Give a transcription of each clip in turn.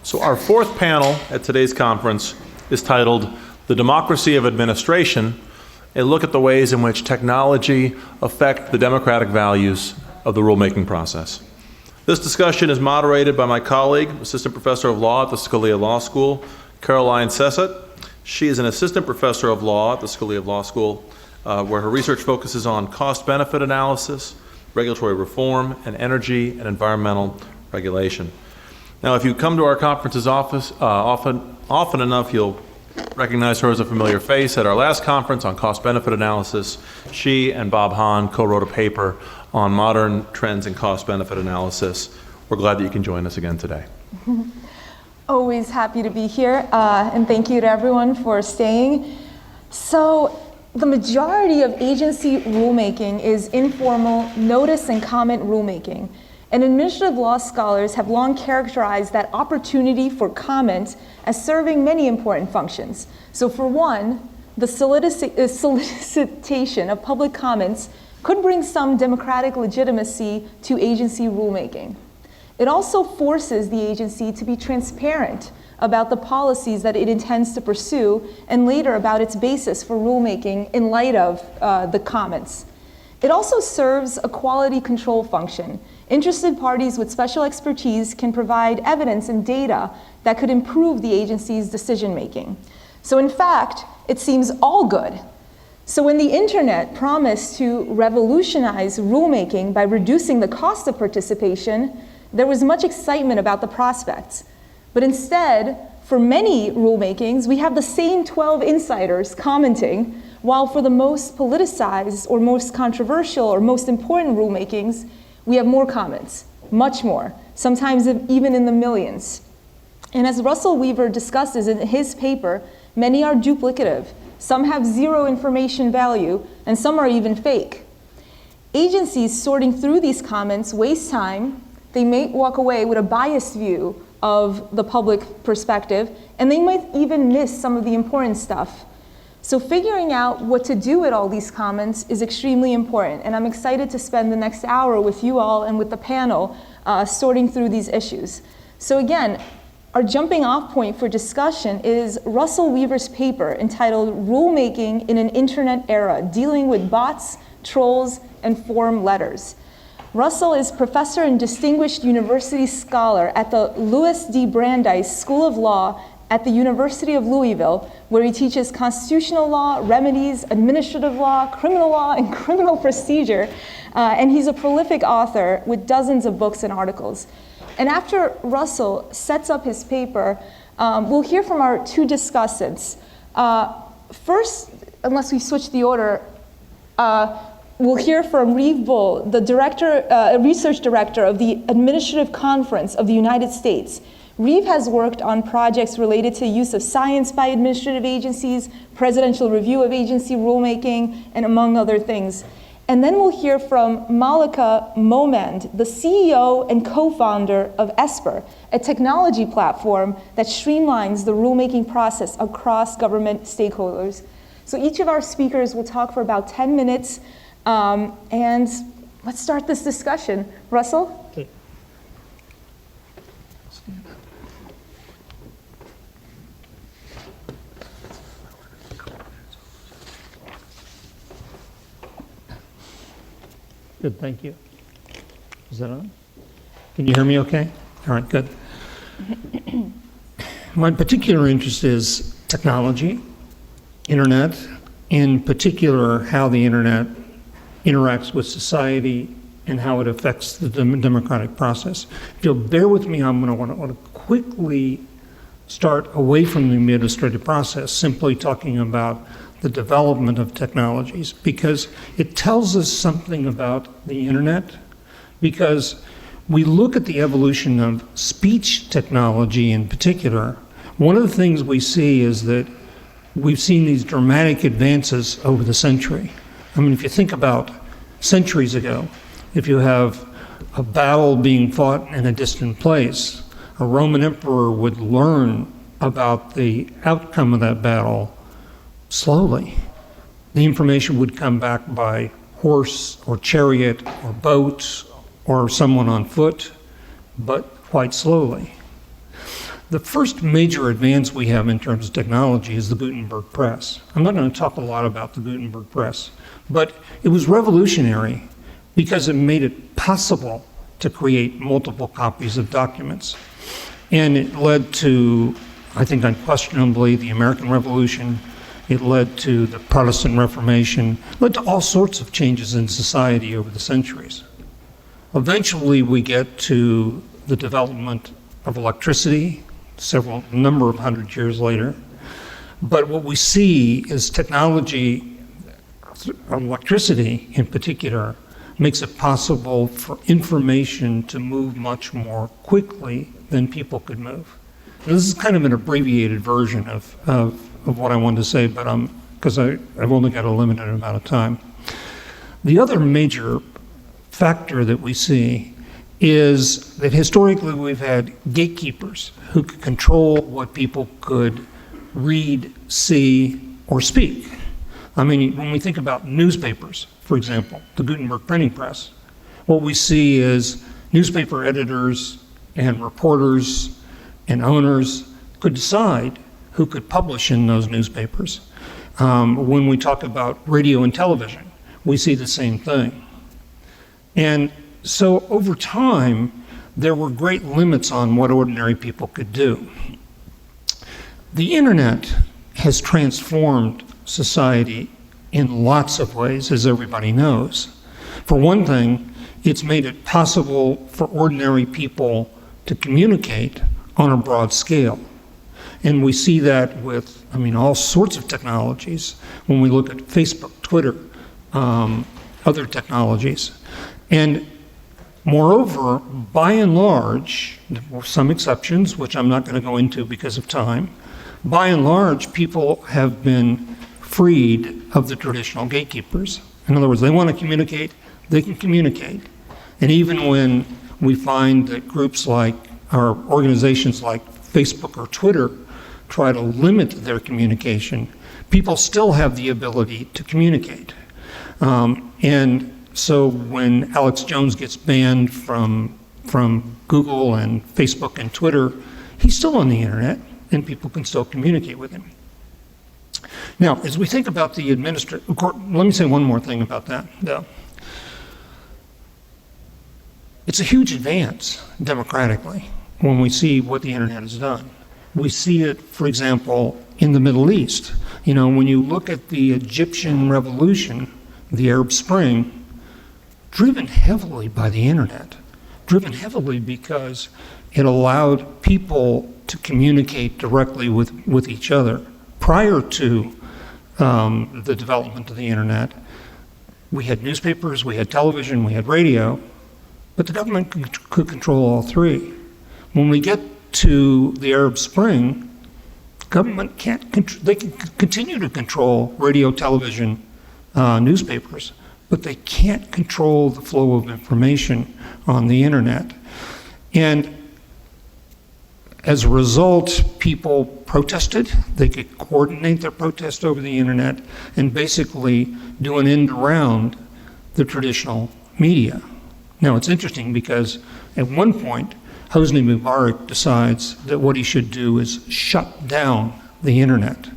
So our fourth panel at today's conference is titled The Democracy of Administration, a look at the ways in which technology affect the democratic values of the rulemaking process. This discussion is moderated by my colleague, Assistant Professor of Law at the Scalia Law School, CARULINE. She is an Assistant Professor of Law at the Scalia Law School, where her research focuses on cost-benefit analysis, regulatory reform, and energy and environmental regulation. Now, if you come to our conferences often enough, you'll recognize her as a familiar face. At our last conference on cost-benefit analysis, she and Bob Hahn co-wrote a paper on modern trends in cost-benefit analysis. We're glad that you can join us again today. Always happy to be here, and thank you to everyone for staying. So, the majority of agency rulemaking is informal notice and comment rulemaking. And administrative law scholars have long characterized that opportunity for comment as serving many important functions. So for one, the solicitation of public comments could bring some democratic legitimacy to agency rulemaking. It also forces the agency to be transparent about the policies that it intends to pursue and later about its basis for rulemaking in light of the comments. It also serves a quality control function. Interested parties with special expertise can provide evidence and data that could improve the agency's decision making. So in fact, it seems all good. So when the internet promised to revolutionize rulemaking by reducing the cost of participation, there was much excitement about the prospects. But instead, for many rulemakings, we have the same 12 insiders commenting, while for the most politicized or most controversial or most important rulemakings, we have more comments, much more, sometimes even in the millions. And as Russell Weaver discusses in his paper, many are duplicative, some have zero information value, and some are even fake. Agencies sorting through these comments waste time. They may walk away with a biased view of the public perspective, and they might even miss some of the important stuff. So figuring out what to do with all these comments is extremely important, and I'm excited to spend the next hour with you all and with the panel sorting through these issues. So again, our jumping off point for discussion is Russell Weaver's paper entitled Rulemaking in an Internet Era, Dealing with Bots, Trolls, and Form Letters. Russell is professor and distinguished university scholar at the Louis D. Brandeis School of Law at the University of Louisville, where he teaches constitutional law, remedies, administrative law, and criminal procedure. And he's a prolific author with dozens of books and articles. And after Russell sets up his paper, we'll hear from our two discussants. First, unless we switch the order, we'll hear from REEVE Bull, the research director of the Administrative Conference of the United States. REEVE has worked on projects related to use of science by administrative agencies, presidential review of agency rulemaking, and among other things. And then we'll hear from MALEKA MUMAND, the CEO and co-founder of ESPER, a technology platform that streamlines the rulemaking process across government stakeholders. So each of our speakers will talk for about 10 minutes, and let's start this discussion. Russell? Okay. Good, thank you. Is that on? Can you hear me okay? All right, good. My particular interest is technology, internet, in particular how the internet interacts with society and how it affects the democratic process. If you'll bear with me, I'm going to want to quickly start away from the administrative process, simply talking about the development of technologies, because it tells us something about the internet, because we look at the evolution of speech technology in particular. One of the things we see is that we've seen these dramatic advances over the century. I mean, if you think about centuries ago, if you have a battle being fought in a distant place, a Roman emperor would learn about the outcome of that battle slowly. The information would come back by horse or chariot or boat or someone on foot, but quite slowly. the first major advance we have in terms of technology is the Gutenberg press. I'm not going to talk a lot about the Gutenberg press, but it was revolutionary because it made it possible to create multiple copies of documents. And it led to, I think unquestionably, the American Revolution. It led to the Protestant Reformation, led to all sorts of changes in society over the centuries. Eventually, we get to the development of electricity, number of hundred years later. But what we see is technology, electricity in particular, makes it possible for information to move much more quickly than people could move. Now, this is kind of an abbreviated version of what I wanted to say, but because I've only got a limited amount of time. The other major factor that we see is that historically we've had gatekeepers who could control what people could read, see, or speak. I mean, when we think about newspapers, for example, the Gutenberg printing press, what we see is newspaper editors and reporters and owners could decide who could publish in those newspapers. When we talk about radio and television, we see the same thing. And so over time, there were great limits on what ordinary people could do. The internet has transformed society in lots of ways, as everybody knows. For one thing, it's made it possible for ordinary people to communicate on a broad scale. And we see that with, all sorts of technologies. When we look at Facebook, Twitter, other technologies. And moreover, by and large, there were some exceptions, which I'm not going to go into because of time. By and large, people have been freed of the traditional gatekeepers. In other words, they want to communicate, they can communicate. And even when we find that groups like, or organizations like Facebook or Twitter try to limit their communication, people still have the ability to communicate. And so when Alex Jones gets banned from Google and Facebook and Twitter, he's still on the internet and people can still communicate with him. Now, as we think about the let me say one more thing about that, though. It's a huge advance democratically when we see what the internet has done. We see it, for example, in the Middle East. When you look at the Egyptian revolution, the Arab Spring, driven heavily by the internet, driven heavily because it allowed people to communicate directly with each other. Prior to the development of the internet, we had newspapers, we had television, we had radio, but the government could control all three. When we get to the Arab Spring, government they can continue to control radio, television, newspapers, but they can't control the flow of information on the internet. And as a result, people protested. They could coordinate their protest over the internet and basically do an end around the traditional media. Now, it's interesting because at one point, Hosni Mubarak decides that what he should do is shut down the internet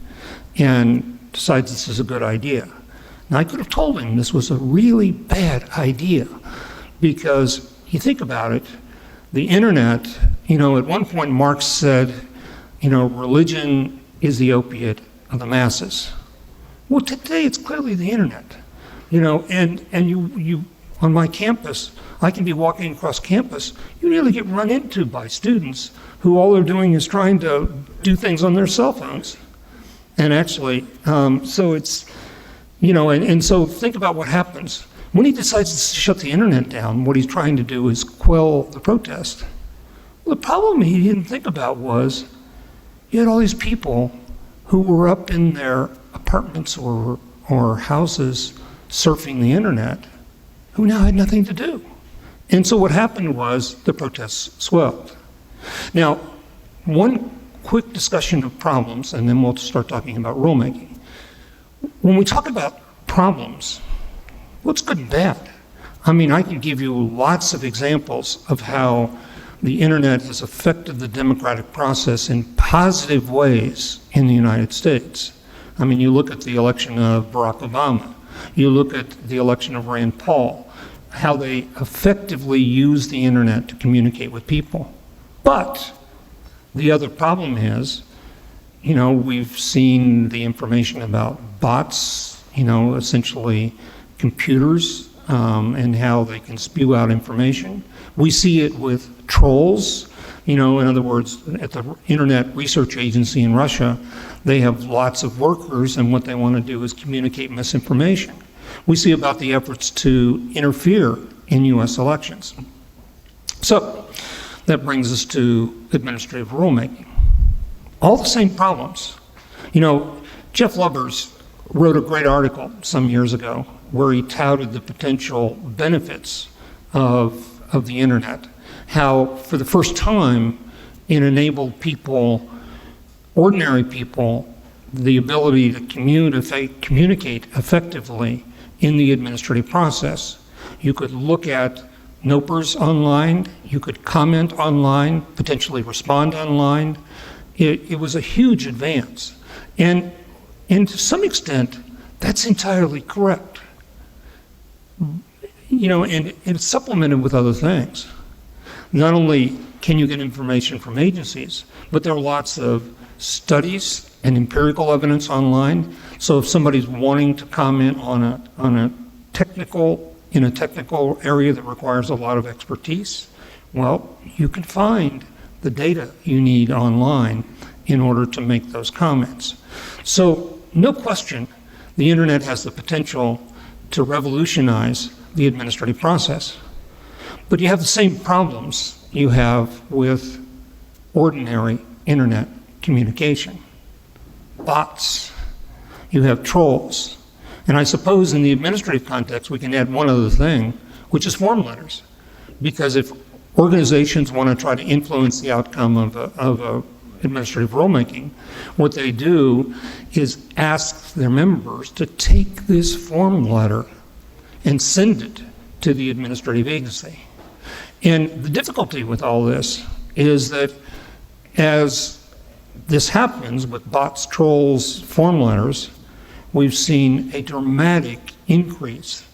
and decides this is a good idea. Now, I could have told him this was a really bad idea because you think about it, the internet, at one point Marx said, religion is the opiate of the masses. Well, today it's clearly the internet, and you on my campus, I can be walking across campus, you nearly get run into by students who all they're doing is trying to do things on their cell phones. And actually, so it's, and so think about what happens. When he decides to shut the internet down, what he's trying to do is quell the protest. Well, the problem he didn't think about was you had all these people who were up in their apartments or houses surfing the internet who now had nothing to do. And so what happened was the protests swelled. Now, one quick discussion of problems, and then we'll start talking about rulemaking. When we talk about problems, what's good and bad? I can give you lots of examples of how the internet has affected the democratic process in positive ways in the United States. I mean, you look at the election of Barack Obama, you look at the election of Rand Paul, how they effectively use the internet to communicate with people. But the other problem is, we've seen the information about bots, essentially computers, and how they can spew out information. We see it with trolls. In other words, at the Internet Research Agency in Russia, they have lots of workers, and what they want to do is communicate misinformation. We see about the efforts to interfere in U.S. elections. So that brings us to administrative rulemaking. All the same problems. Jeff Lubbers wrote a great article some years ago where he touted the potential benefits of the internet, how for the first time it enabled people, ordinary people, the ability to communicate effectively in the administrative process. You could look at NOPRs online, you could comment online, potentially respond online. It was a huge advance. And to some extent, that's entirely correct. And it's supplemented with other things. Not only can you get information from agencies, but there are lots of studies and empirical evidence online. So if somebody's wanting to comment on a technical area that requires a lot of expertise, well, you can find the data you need online in order to make those comments. So no question, the internet has the potential to revolutionize the administrative process. But you have the same problems you have with ordinary internet communication. Bots, you have trolls. And I suppose in the administrative context, we can add one other thing, which is form letters. Because if organizations want to try to influence the outcome of administrative rulemaking, what they do is ask their members to take this form letter and send it to the administrative agency. And the difficulty with all this is that as this happens with bots, trolls, form letters, we've seen a dramatic increase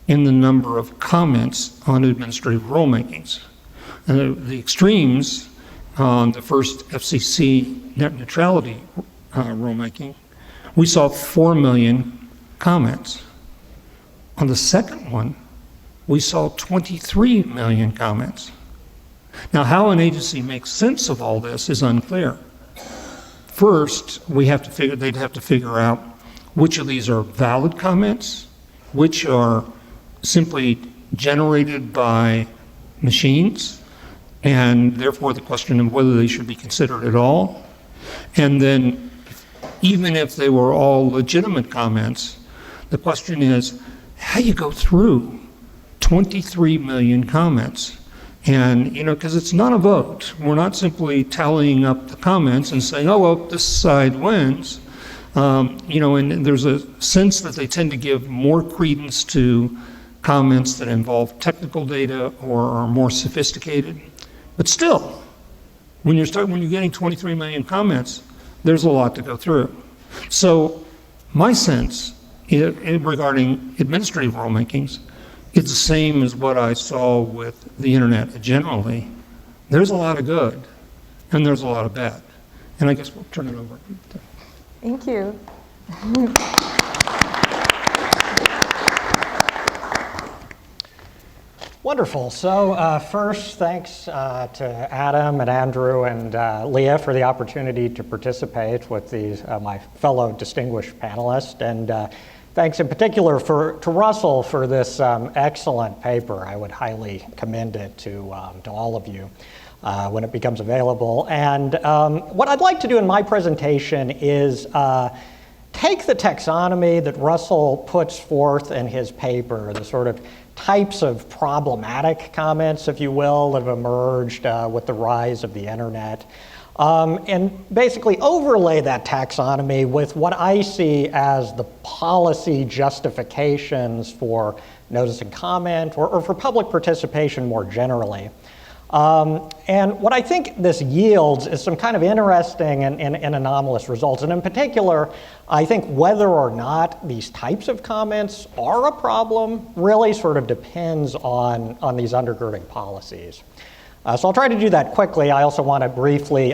in the number of comments on administrative rulemakings. The extremes on the first FCC net neutrality rulemaking, we saw 4 million comments. On the second one, we saw 23 million comments. Now, how an agency makes sense of all this is unclear. First, they'd have to figure out which of these are valid comments, which are simply generated by machines, and therefore the question of whether they should be considered at all. And then, even if they were all legitimate comments, the question is, how do you go through 23 million comments? And, because it's not a vote. We're not simply tallying up the comments and saying, oh, well, this side wins. And there's a sense that they tend to give more credence to comments that involve technical data or are more sophisticated. But still, when you're getting 23 million comments, there's a lot to go through. So my sense regarding administrative rulemakings, it's the same as what I saw with the internet generally. There's a lot of good, and there's a lot of bad. And I guess we'll turn it over. Thank you. Wonderful. So first, thanks to Adam and Andrew and Leah for the opportunity to participate with these my fellow distinguished panelists, and thanks in particular to Russell for this excellent paper. I would highly commend it to all of you when it becomes available. And what I'd like to do in my presentation is take the taxonomy that Russell puts forth in his paper, the sort of types of problematic comments, if you will, that have emerged with the rise of the internet, and basically overlay that taxonomy with what I see as the policy justifications for notice and comment or for public participation more generally. And what I think this yields is some kind of interesting and anomalous results. And in particular, I think whether or not these types of comments are a problem really sort of depends on these undergirding policies. So I'll try to do that quickly. I also want to briefly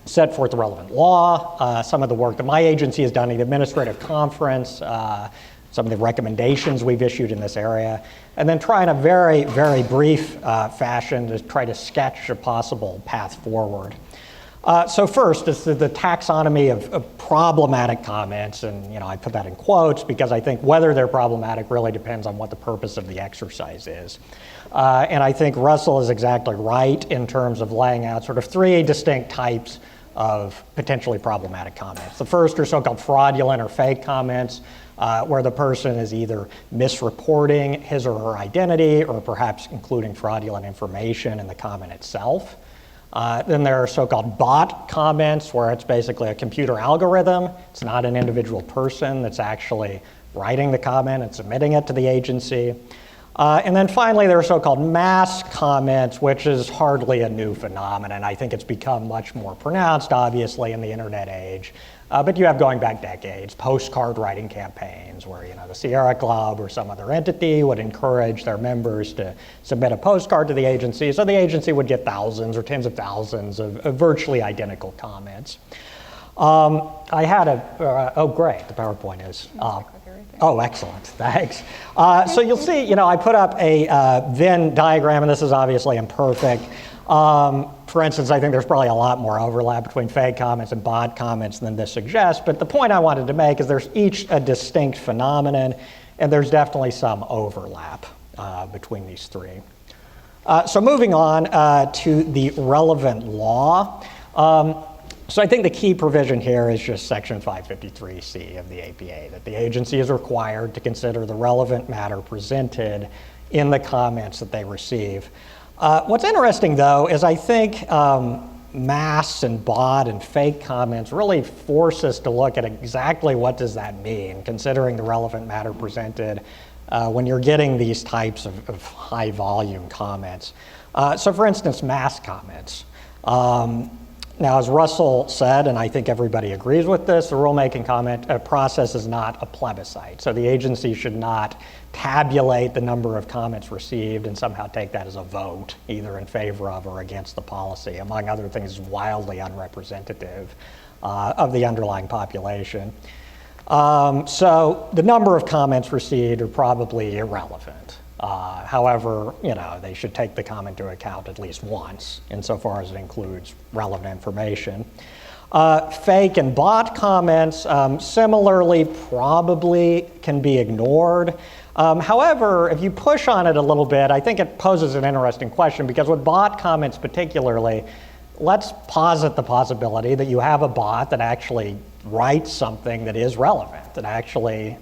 set forth the relevant law, some of the work that my agency has done in the administrative conference, some of the recommendations we've issued in this area, and then try in a very, very brief fashion to try to sketch a possible path forward. So first is the taxonomy of problematic comments, and I put that in quotes because I think whether they're problematic really depends on what the purpose of the exercise is. And I think Russell is exactly right in terms of laying out sort of three distinct types of potentially problematic comments. The first are so-called fraudulent or fake comments, where the person is either misreporting his or her identity or perhaps including fraudulent information in the comment itself. Then there are so-called bot comments, where it's basically a computer algorithm. It's not an individual person that's actually writing the comment and submitting it to the agency. And then finally, there are so-called mass comments, which is hardly a new phenomenon. I think it's become much more pronounced, obviously, in the internet age. But you have, going back decades, postcard writing campaigns where the Sierra Club or some other entity would encourage their members to submit a postcard to the agency, so the agency would get thousands or tens of thousands of virtually identical comments. I had oh great, the PowerPoint is up. Oh, excellent, thanks. So you'll see, I put up a Venn diagram, and this is obviously imperfect. For instance, I think there's probably a lot more overlap between fake comments and bot comments than this suggests, but the point I wanted to make is there's each a distinct phenomenon, and there's definitely some overlap between these three. So moving on to the relevant law. So I think the key provision here is just Section 553C of the APA, that the agency is required to consider the relevant matter presented in the comments that they receive. What's interesting, though, is I think mass and bot and fake comments really force us to look at exactly what does that mean, considering the relevant matter presented when you're getting these types of high-volume comments. So for instance, mass comments. Now, as Russell said, and I think everybody agrees with this, the rulemaking comment process is not a plebiscite. So the agency should not tabulate the number of comments received and somehow take that as a vote, either in favor of or against the policy. Among other things, is wildly unrepresentative of the underlying population. So the number of comments received are probably irrelevant. However, they should take the comment into account at least once, insofar as it includes relevant information. Fake and bot comments, similarly, probably can be ignored. However, if you push on it a little bit, I think it poses an interesting question, because with bot comments particularly, let's posit the possibility that you have a bot that actually writes something that is relevant, that actually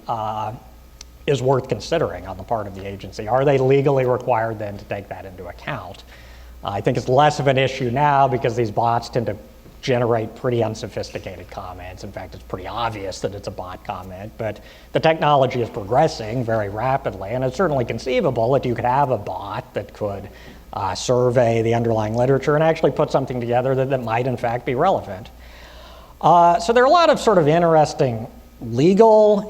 is worth considering on the part of the agency. Are they legally required then to take that into account? I think it's less of an issue now because these bots tend to generate pretty unsophisticated comments. In fact, it's pretty obvious that it's a bot comment, but the technology is progressing very rapidly, and it's certainly conceivable that you could have a bot that could survey the underlying literature and actually put something together that might in fact be relevant. So there are a lot of sort of interesting legal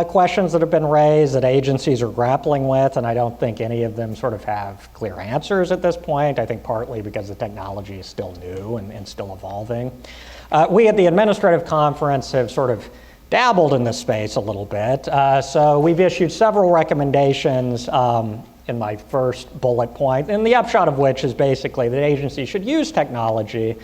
questions that have been raised that agencies are grappling with, and I don't think any of them sort of have clear answers at this point. I think partly because the technology is still new and still evolving. We at the administrative conference have sort of dabbled in this space a little bit. So we've issued several recommendations in my first bullet point, and the upshot of which is basically that agencies should use technology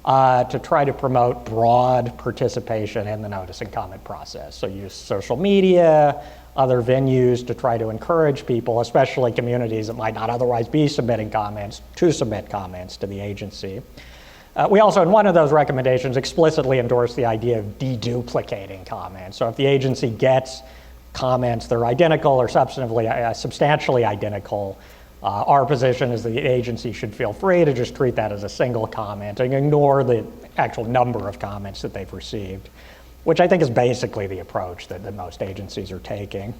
to try to promote broad participation in the notice and comment process. So use social media, other venues to try to encourage people, especially communities that might not otherwise be submitting comments, to submit comments to the agency. We also, in one of those recommendations, explicitly endorse the idea of deduplicating comments. So if the agency gets comments that are identical or substantively, substantially identical, our position is the agency should feel free to just treat that as a single comment and ignore the actual number of comments that they've received, which I think is basically the approach that most agencies are taking.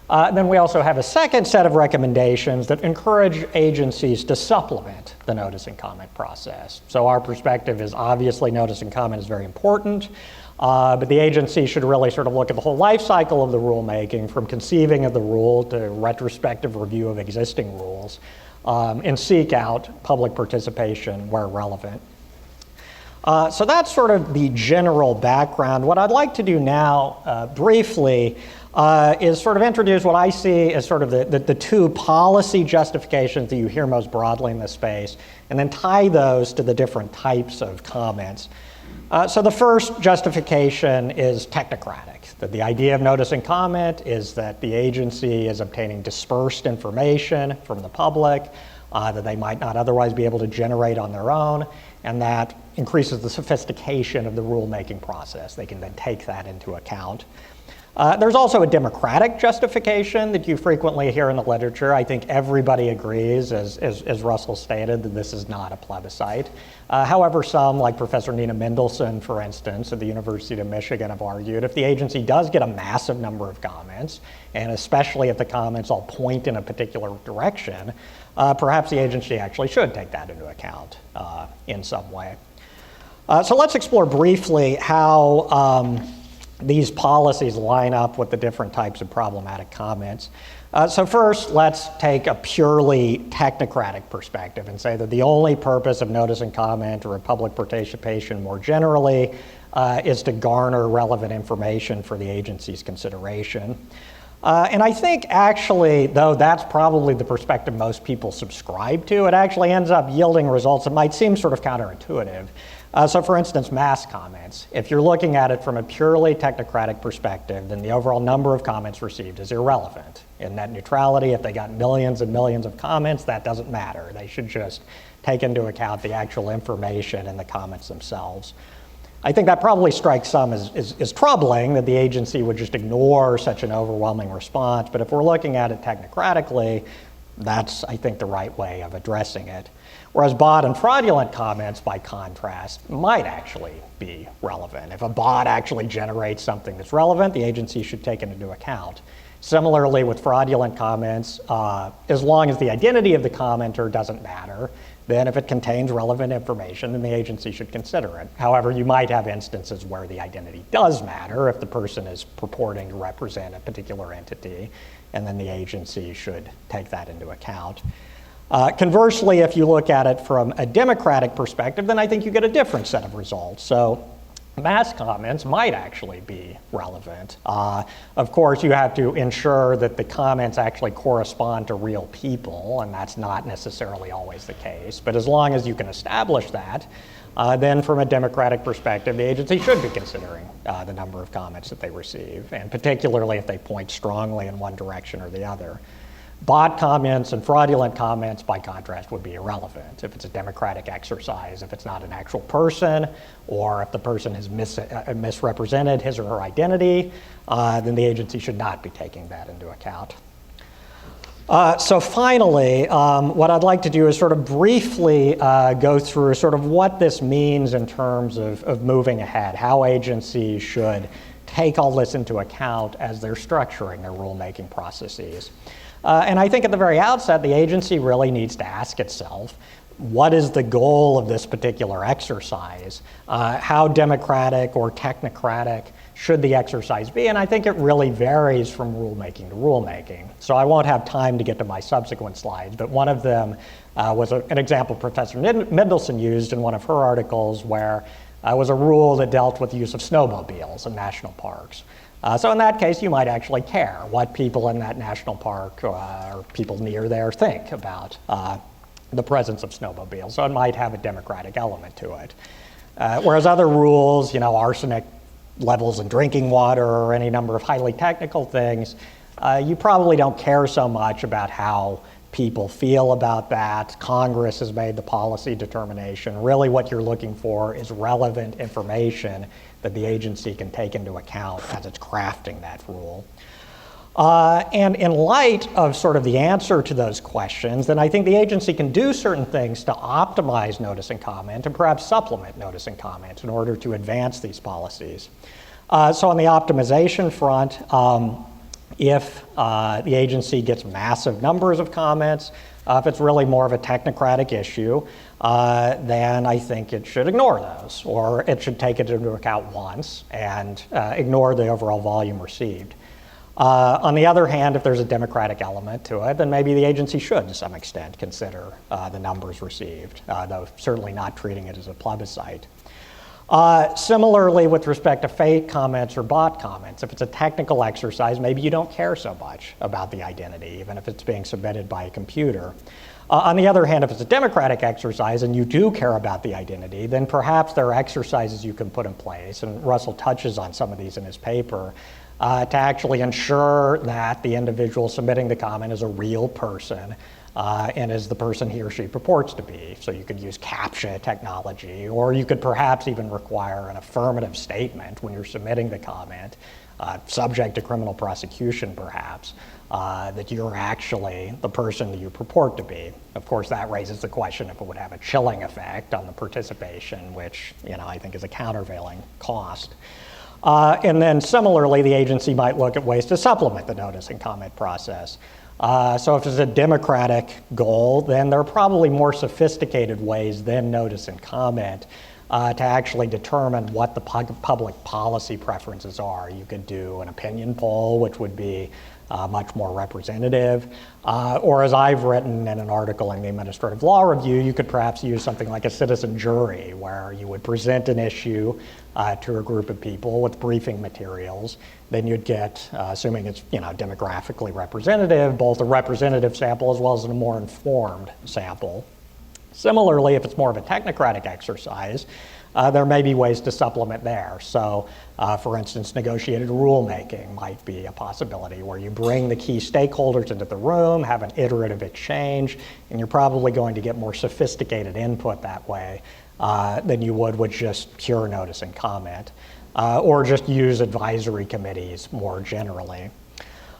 Then we also have a second set of recommendations that encourage agencies to supplement the notice and comment process. So our perspective is obviously notice and comment is very important, but the agency should really sort of look at the whole life cycle of the rulemaking, from conceiving of the rule to retrospective review of existing rules, and seek out public participation where relevant. So that's sort of the general background. What I'd like to do now, briefly, is sort of introduce what I see as sort of the two policy justifications that you hear most broadly in this space, and then tie those to the different types of comments. So the first justification is technocratic, that the idea of notice and comment is that the agency is obtaining dispersed information from the public that they might not otherwise be able to generate on their own, and that increases the sophistication of the rulemaking process. They can then take that into account. There's also a democratic justification that you frequently hear in the literature. I think everybody agrees, as Russell stated, that this is not a plebiscite. However, some, like Professor Nina Mendelsohn, for instance, at the University of Michigan, have argued if the agency does get a massive number of comments, and especially if the comments all point in a particular direction, perhaps the agency actually should take that into account in some way. So let's explore briefly how these policies line up with the different types of problematic comments. So first, let's take a purely technocratic perspective and say that the only purpose of notice and comment or of public participation more generally is to garner relevant information for the agency's consideration. And I think actually, though that's probably the perspective most people subscribe to, it actually ends up yielding results that might seem sort of counterintuitive. So for instance, mass comments. If you're looking at it from a purely technocratic perspective, then the overall number of comments received is irrelevant. In net neutrality, if they got millions and millions of comments, that doesn't matter. They should just take into account the actual information in the comments themselves. I think that probably strikes some as troubling, that the agency would just ignore such an overwhelming response. But if we're looking at it technocratically, that's, I think, the right way of addressing it. Whereas bot and fraudulent comments, by contrast, might actually be relevant. If a bot actually generates something that's relevant, the agency should take it into account. Similarly, with fraudulent comments, as long as the identity of the commenter doesn't matter, then if it contains relevant information, then the agency should consider it. However, you might have instances where the identity does matter if the person is purporting to represent a particular entity, and then the agency should take that into account. Conversely, if you look at it from a democratic perspective, then I think you get a different set of results. So mass comments might actually be relevant. Of course, you have to ensure that the comments actually correspond to real people, and that's not necessarily always the case. But as long as you can establish that, then from a democratic perspective, the agency should be considering the number of comments that they receive, and particularly if they point strongly in one direction or the other. Bot comments and fraudulent comments, by contrast, would be irrelevant if it's a democratic exercise, if it's not an actual person, or if the person has misrepresented his or her identity, then the agency should not be taking that into account. So finally, what I'd like to do is sort of briefly go through sort of what this means in terms of moving ahead, how agencies should take all this into account as they're structuring their rulemaking processes. And I think at the very outset, the agency really needs to ask itself, what is the goal of this particular exercise? How democratic or technocratic should the exercise be? And I think it really varies from rulemaking to rulemaking. So I won't have time to get to my subsequent slides, but one of them was an example Professor Mendelsohn used in one of her articles, where was a rule that dealt with the use of snowmobiles in national parks. So in that case, you might actually care what people in that national park or people near there think about the presence of snowmobiles. So it might have a democratic element to it. Whereas other rules, arsenic levels in drinking water or any number of highly technical things, you probably don't care so much about how people feel about that. Congress has made the policy determination. Really what you're looking for is relevant information that the agency can take into account as it's crafting that rule. And in light of sort of the answer to those questions, then I think the agency can do certain things to optimize notice and comment and perhaps supplement notice and comment in order to advance these policies. So on the optimization front, If the agency gets massive numbers of comments, if it's really more of a technocratic issue, then I think it should ignore those, or it should take it into account once and ignore the overall volume received. On the other hand, if there's a democratic element to it, then maybe the agency should, to some extent, consider the numbers received, though certainly not treating it as a plebiscite. Similarly, with respect to fake comments or bot comments, if it's a technical exercise, maybe you don't care so much about the identity, even if it's being submitted by a computer. On the other hand, if it's a democratic exercise and you do care about the identity, then perhaps there are exercises you can put in place, and Russell touches on some of these in his paper, to actually ensure that the individual submitting the comment is a real person and is the person he or she purports to be. So you could use CAPTCHA technology, or you could perhaps even require an affirmative statement when you're submitting the comment, subject to criminal prosecution perhaps, that you're actually the person that you purport to be. Of course, that raises the question if it would have a chilling effect on the participation, which I think is a countervailing cost. And then similarly, the agency might look at ways to supplement the notice and comment process. So if it's a democratic goal, then there are probably more sophisticated ways than notice and comment to actually determine what the public policy preferences are. You could do an opinion poll, which would be much more representative. Or as I've written in an article in the Administrative Law Review, you could perhaps use something like a citizen jury, where you would present an issue to a group of people with briefing materials. Then you'd get, assuming it's demographically representative, both a representative sample as well as a more informed sample. Similarly, if it's more of a technocratic exercise, there may be ways to supplement there. So, for instance, negotiated rulemaking might be a possibility, where you bring the key stakeholders into the room, have an iterative exchange, and you're probably going to get more sophisticated input that way than you would with just pure notice and comment, or just use advisory committees more generally.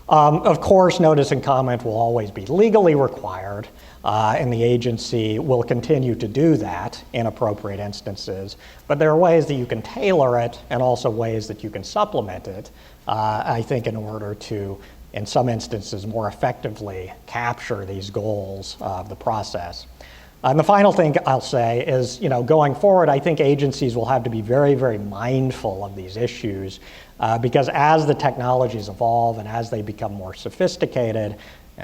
Of course, notice and comment will always be legally required, and the agency will continue to do that in appropriate instances. But there are ways that you can tailor it, and also ways that you can supplement it, I think, in order to, in some instances, more effectively capture these goals of the process. And the final thing I'll say is, going forward, I think agencies will have to be very, very mindful of these issues, because as the technologies evolve and as they become more sophisticated,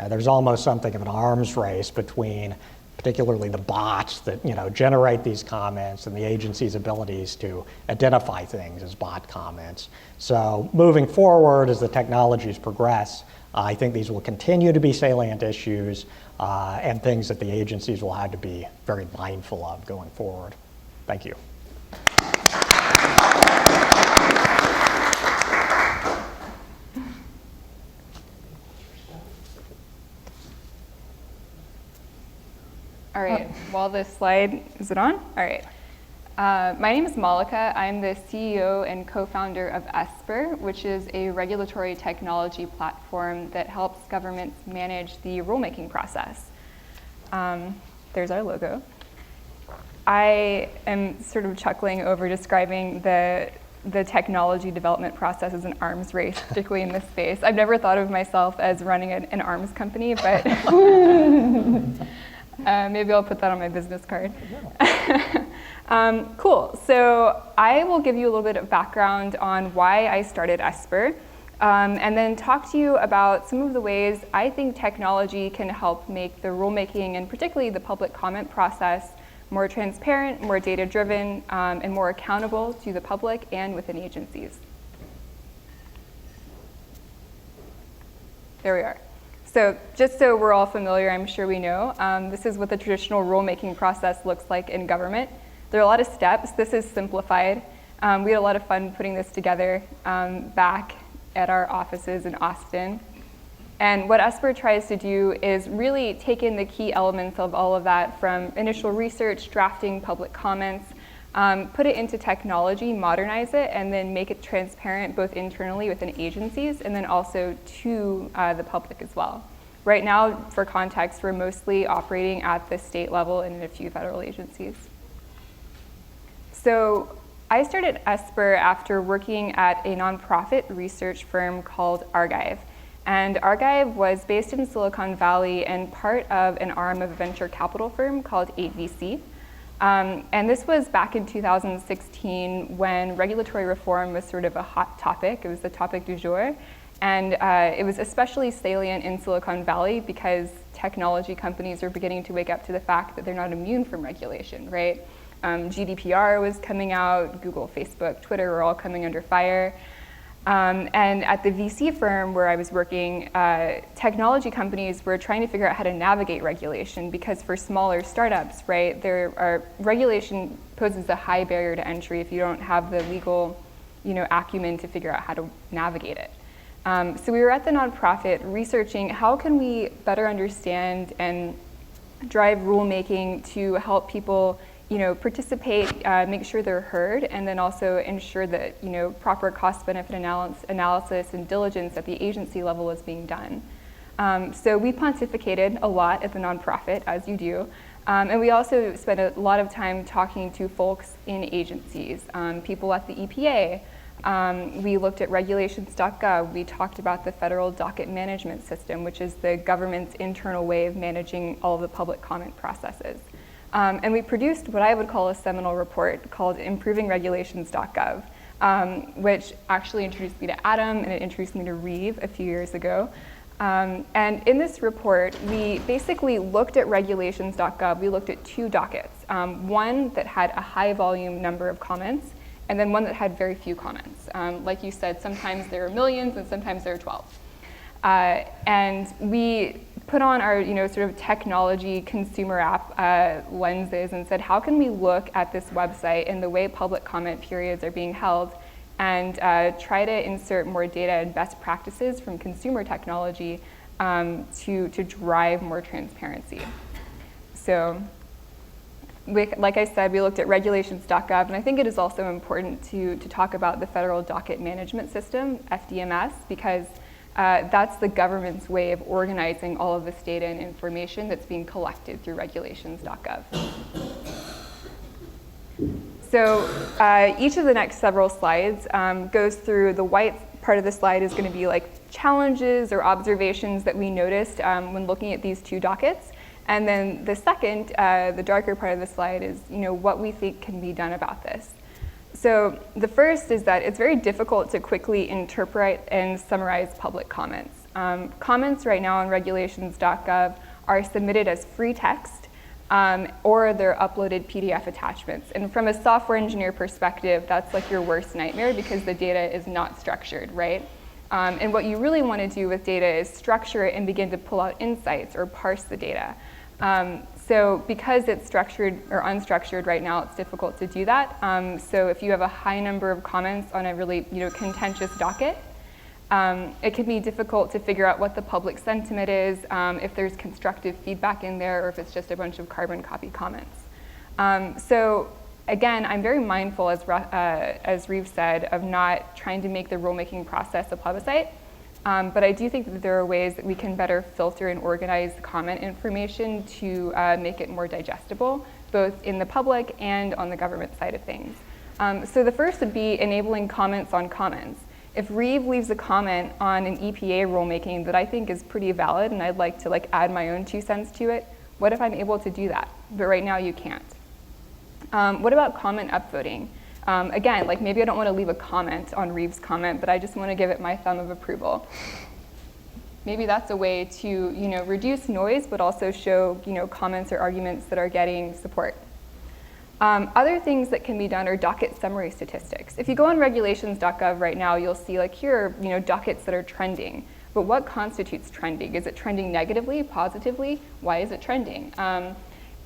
there's almost something of an arms race between particularly the bots that generate these comments and the agency's abilities to identify things as bot comments. So moving forward, as the technologies progress, I think these will continue to be salient issues and things that the agencies will have to be very mindful of going forward. Thank you. All right, while this slide, is it on? All right. My name is MALEKA. I'm the CEO and co-founder of ESPER, which is a regulatory technology platform that helps governments manage the rulemaking process. There's our logo. I am sort of chuckling over describing the technology development process as an arms race, particularly in this space. I've never thought of myself as running an arms company, but maybe I'll put that on my business card. Cool, so I will give you a little bit of background on why I started ESPER, and then talk to you about some of the ways I think technology can help make the rulemaking, and particularly the public comment process, more transparent, more data-driven, and more accountable to the public and within agencies. There we are. So just so we're all familiar, I'm sure we know, this is what the traditional rulemaking process looks like in government. There are a lot of steps. This is simplified. We had a lot of fun putting this together back at our offices in Austin. And what ESPER tries to do is really take in the key elements of all of that, from initial research, drafting, public comments, put it into technology, modernize it, and then make it transparent both internally within agencies and then also to the public as well. Right now, for context, we're mostly operating at the state level and in a few federal agencies. So I started ESPER after working at a nonprofit research firm called REEVE. And REEVE was based in Silicon Valley and part of an arm of a venture capital firm called 8VC. And this was back in 2016 when regulatory reform was sort of a hot topic. It was the topic du jour. And it was especially salient in Silicon Valley because technology companies are beginning to wake up to the fact that they're not immune from regulation, right? GDPR was coming out, Google, Facebook, Twitter were all coming under fire. And at the VC firm where I was working, technology companies were trying to figure out how to navigate regulation because for smaller startups, right, regulation poses a high barrier to entry if you don't have the legal, acumen to figure out how to navigate it. So we were at the nonprofit researching how can we better understand and drive rulemaking to help people participate, make sure they're heard, and then also ensure that proper cost-benefit analysis and diligence at the agency level is being done. So we pontificated a lot at the nonprofit, as you do, and we also spent a lot of time talking to folks in agencies, people at the EPA. We looked at regulations.gov. We talked about the federal docket management system, which is the government's internal way of managing all of the public comment processes. And we produced what I would call a seminal report called improvingregulations.gov, which actually introduced me to Adam and it introduced me to REEVE a few years ago. And in this report, we basically looked at regulations.gov. We looked at two dockets, one that had a high volume number of comments, and then one that had very few comments. Like you said, sometimes there are millions and sometimes there are 12. And we put on our sort of technology consumer app lenses and said, how can we look at this website and the way public comment periods are being held and try to insert more data and best practices from consumer technology to drive more transparency. So like I said, we looked at regulations.gov, and I think it is also important to talk about the Federal Docket Management System, FDMS, because that's the government's way of organizing all of this data and information that's being collected through regulations.gov. So each of the next several slides goes through, the white part of the slide is going to be like challenges or observations that we noticed when looking at these two dockets. And then the second, the darker part of the slide is what we think can be done about this. So the first is that it's very difficult to quickly interpret and summarize public comments. Comments right now on regulations.gov are submitted as free text or they're uploaded PDF attachments. And from a software engineer perspective, that's like your worst nightmare because the data is not structured, right? And what you really want to do with data is structure it and begin to pull out insights or parse the data. So because it's structured or unstructured right now, it's difficult to do that. So if you have a high number of comments on a really contentious docket, it can be difficult to figure out what the public sentiment is, if there's constructive feedback in there, or if it's just a bunch of carbon copy comments. So again, I'm very mindful, as REEVE said, of not trying to make the rulemaking process a plebiscite. But I do think that there are ways that we can better filter and organize comment information to make it more digestible, both in the public and on the government side of things. So the first would be enabling comments on comments. If REEVE leaves a comment on an EPA rulemaking that I think is pretty valid and I'd like to add my own 2 cents to it, what if I'm able to do that? But right now you can't. What about comment upvoting? Again, maybe I don't want to leave a comment on REEVE's comment, but I just want to give it my thumb of approval. Maybe that's a way to reduce noise, but also show comments or arguments that are getting support. Other things that can be done are docket summary statistics. If you go on regulations.gov right now, you'll see here are dockets that are trending. But what constitutes trending? Is it trending negatively, positively? Why is it trending?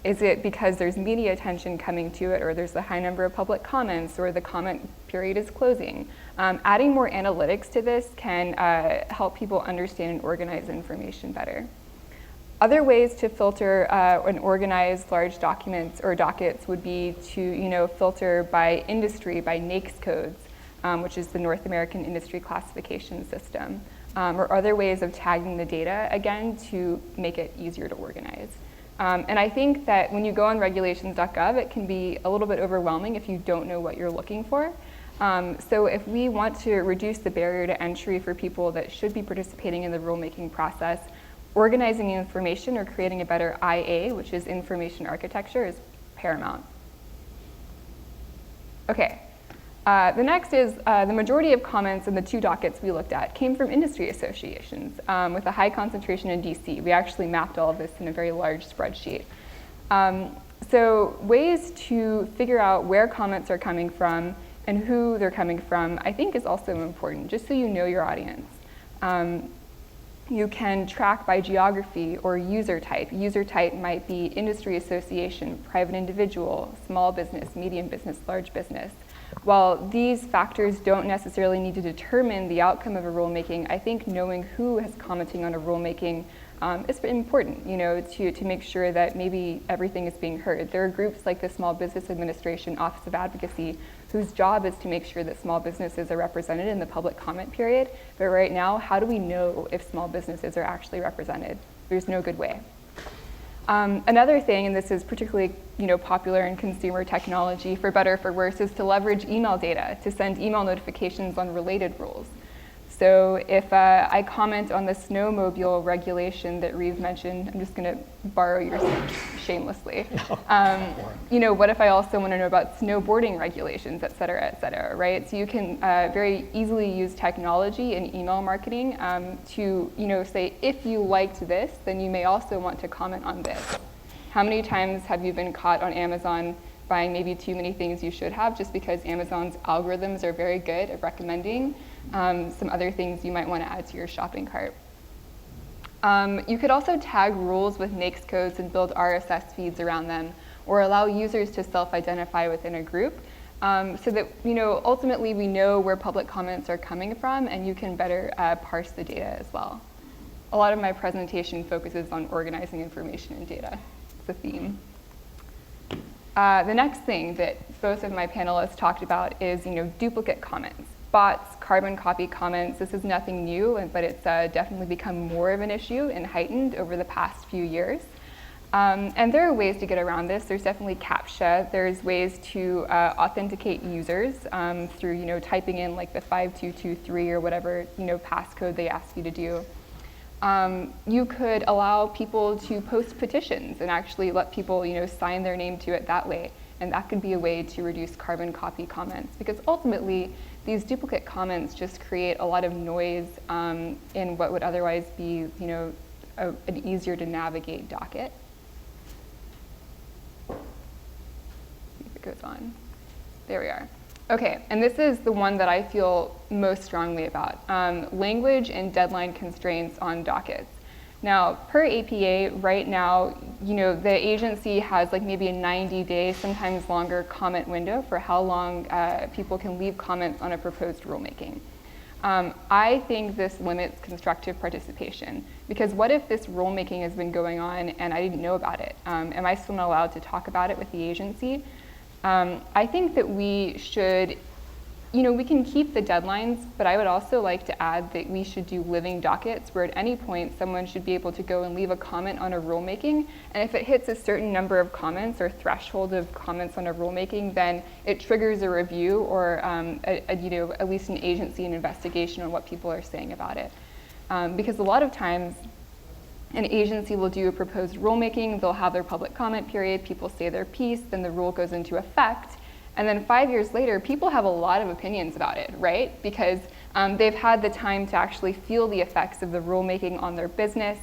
Is it because there's media attention coming to it, or there's a high number of public comments, or the comment period is closing? Adding more analytics to this can help people understand and organize information better. Other ways to filter and organize large documents or dockets would be to filter by industry, by NAICS codes, which is the North American Industry Classification System, or other ways of tagging the data, again, to make it easier to organize. And I think that when you go on regulations.gov, it can be a little bit overwhelming if you don't know what you're looking for. So if we want to reduce the barrier to entry for people that should be participating in the rulemaking process, organizing information or creating a better IA, which is information architecture, is paramount. Okay, the next is the majority of comments in the 2 dockets we looked at came from industry associations with a high concentration in DC. We actually mapped all of this in a very large spreadsheet. So ways to figure out where comments are coming from and who they're coming from, I think is also important, just so you know your audience. You can track by geography or user type. User type might be industry association, private individual, small business, medium business, large business. While these factors don't necessarily need to determine the outcome of a rulemaking, I think knowing who is commenting on a rulemaking is important, to make sure that maybe everything is being heard. There are groups like the Small Business Administration Office of Advocacy whose job is to make sure that small businesses are represented in the public comment period. But right now, how do we know if small businesses are actually represented? There's no good way. Another thing, and this is particularly popular in consumer technology, for better or for worse, is to leverage email data to send email notifications on related rules. So if I comment on the snowmobile regulation that REEVE mentioned, I'm just going to borrow yours shamelessly. What if I also want to know about snowboarding regulations, et cetera, right? So you can very easily use technology and email marketing to say, if you liked this, then you may also want to comment on this. How many times have you been caught on Amazon buying maybe too many things you should have just because Amazon's algorithms are very good at recommending some other things you might want to add to your shopping cart? You could also tag rules with NAICS codes and build RSS feeds around them, or allow users to self-identify within a group so that ultimately we know where public comments are coming from, and you can better parse the data as well. A lot of my presentation focuses on organizing information and data. It's a theme. The next thing that both of my panelists talked about is duplicate comments. Bots, carbon copy comments, this is nothing new, but it's definitely become more of an issue and heightened over the past few years. And there are ways to get around this. There's definitely CAPTCHA. There's ways to authenticate users through typing in like the 5223 or whatever passcode they ask you to do. You could allow people to post petitions and actually let people sign their name to it that way. And that could be a way to reduce carbon copy comments, because ultimately these duplicate comments just create a lot of noise in what would otherwise be an easier to navigate docket. See if it goes on. There we are. Okay, and this is the one that I feel most strongly about, language and deadline constraints on dockets. Now, per APA, right now, the agency has like maybe a 90-day, sometimes longer comment window for how long people can leave comments on a proposed rulemaking. I think this limits constructive participation, because what if this rulemaking has been going on and I didn't know about it? Am I still not allowed to talk about it with the agency? I think that we should, we can keep the deadlines, but I would also like to add that we should do living dockets where at any point someone should be able to go and leave a comment on a rulemaking, and if it hits a certain number of comments or threshold of comments on a rulemaking, then it triggers a review or at least an agency and investigation on what people are saying about it. Because a lot of times an agency will do a proposed rulemaking, they'll have their public comment period, people say their piece, then the rule goes into effect. And then 5 years later, people have a lot of opinions about it, right? Because they've had the time to actually feel the effects of the rulemaking on their business,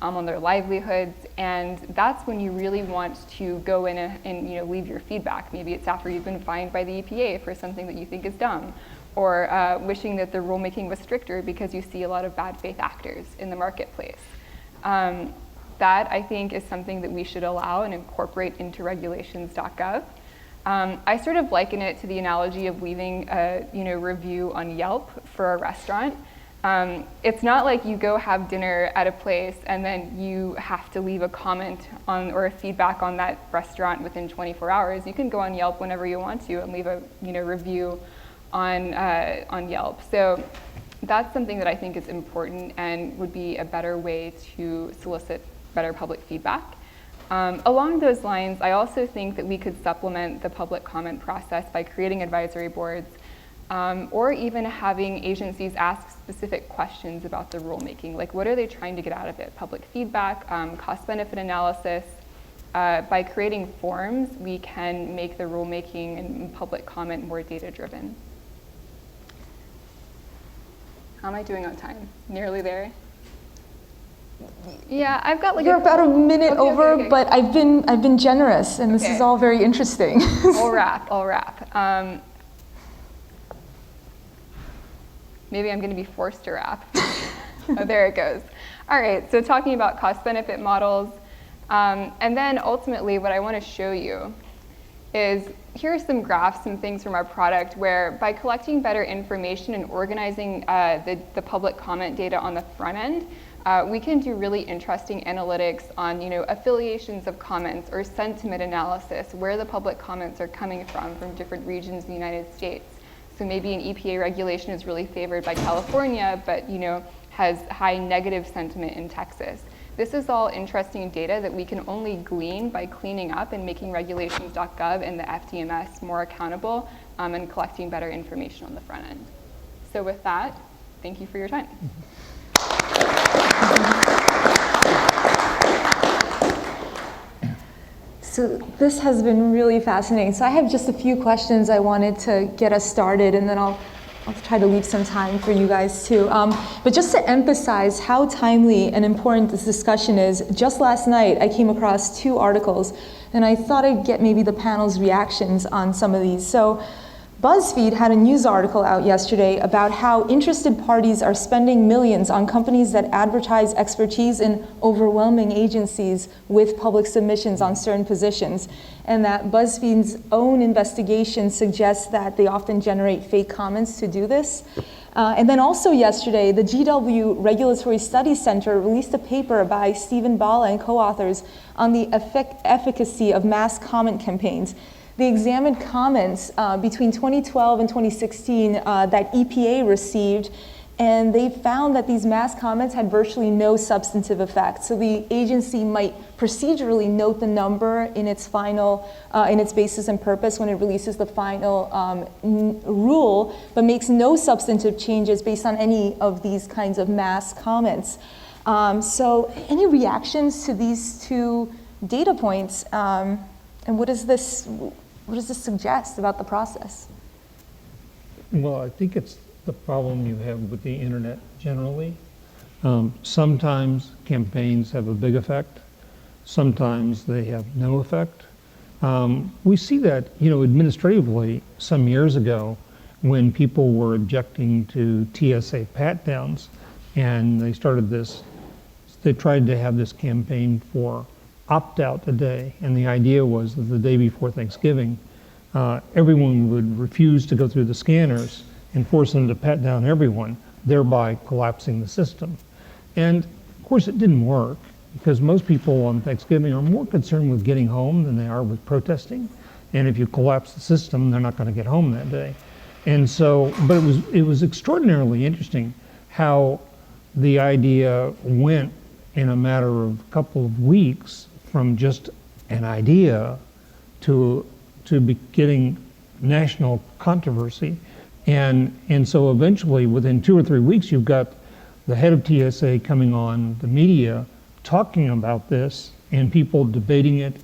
on their livelihoods, and that's when you really want to go in and leave your feedback. Maybe it's after you've been fined by the EPA for something that you think is dumb, or wishing that the rulemaking was stricter because you see a lot of bad faith actors in the marketplace. That, I think, is something that we should allow and incorporate into regulations.gov. I sort of liken it to the analogy of leaving a review on Yelp for a restaurant. It's not like you go have dinner at a place and then you have to leave a comment on or a feedback on that restaurant within 24 hours. You can go on Yelp whenever you want to and leave a review on Yelp. So that's something that I think is important and would be a better way to solicit better public feedback. Along those lines, I also think that we could supplement the public comment process by creating advisory boards. or even having agencies ask specific questions about the rulemaking, like what are they trying to get out of it? Public feedback, cost-benefit analysis. By creating forms, we can make the rulemaking and public comment more data-driven. How am I doing on time? Nearly there? Yeah, I've got like You're about a minute over, okay. but I've been generous, and this is Okay. all very interesting. I'll wrap. Maybe I'm going to be forced to wrap. Oh, there it goes. All right, so talking about cost-benefit models, and then ultimately what I want to show you is here are some graphs, some things from our product where by collecting better information and organizing the public comment data on the front end, we can do really interesting analytics on affiliations of comments or sentiment analysis, where the public comments are coming from different regions in the United States. So maybe an EPA regulation is really favored by California, but has high negative sentiment in Texas. This is all interesting data that we can only glean by cleaning up and making regulations.gov and the FDMS more accountable and collecting better information on the front end. So with that, thank you for your time. So this has been really fascinating. So I have just a few questions I wanted to get us started, and then I'll try to leave some time for you guys too. But just to emphasize how timely and important this discussion is, just last night I came across 2 articles, and I thought I'd get maybe the panel's reactions on some of these. So BuzzFeed had a news article out yesterday about how interested parties are spending millions on companies that advertise expertise in overwhelming agencies with public submissions on certain positions, and that BuzzFeed's own investigation suggests that they often generate fake comments to do this. And then also yesterday, the GW Regulatory Studies Center released a paper by Stephen Bala and co-authors on the efficacy of mass comment campaigns. They examined comments between 2012 and 2016 that EPA received, and they found that these mass comments had virtually no substantive effect. So the agency might procedurally note the number in its final, in its basis and purpose when it releases the final rule, but makes no substantive changes based on any of these kinds of mass comments. So any reactions to these 2 data points, and what does this suggest about the process? Well, I think it's the problem you have with the internet generally. Sometimes campaigns have a big effect. Sometimes they have no effect. We see that, administratively some years ago when people were objecting to TSA pat-downs, and they tried to have this campaign for opt-out a day, and the idea was that the day before Thanksgiving, everyone would refuse to go through the scanners and force them to pat down everyone, thereby collapsing the system. And of course it didn't work, because most people on Thanksgiving are more concerned with getting home than they are with protesting. And if you collapse the system, they're not going to get home that day. And so, but it was extraordinarily interesting how the idea went in a matter of a couple of weeks from just an idea to be getting national controversy. And so eventually, within 2 or 3 weeks, you've got the head of TSA coming on the media talking about this and people debating it.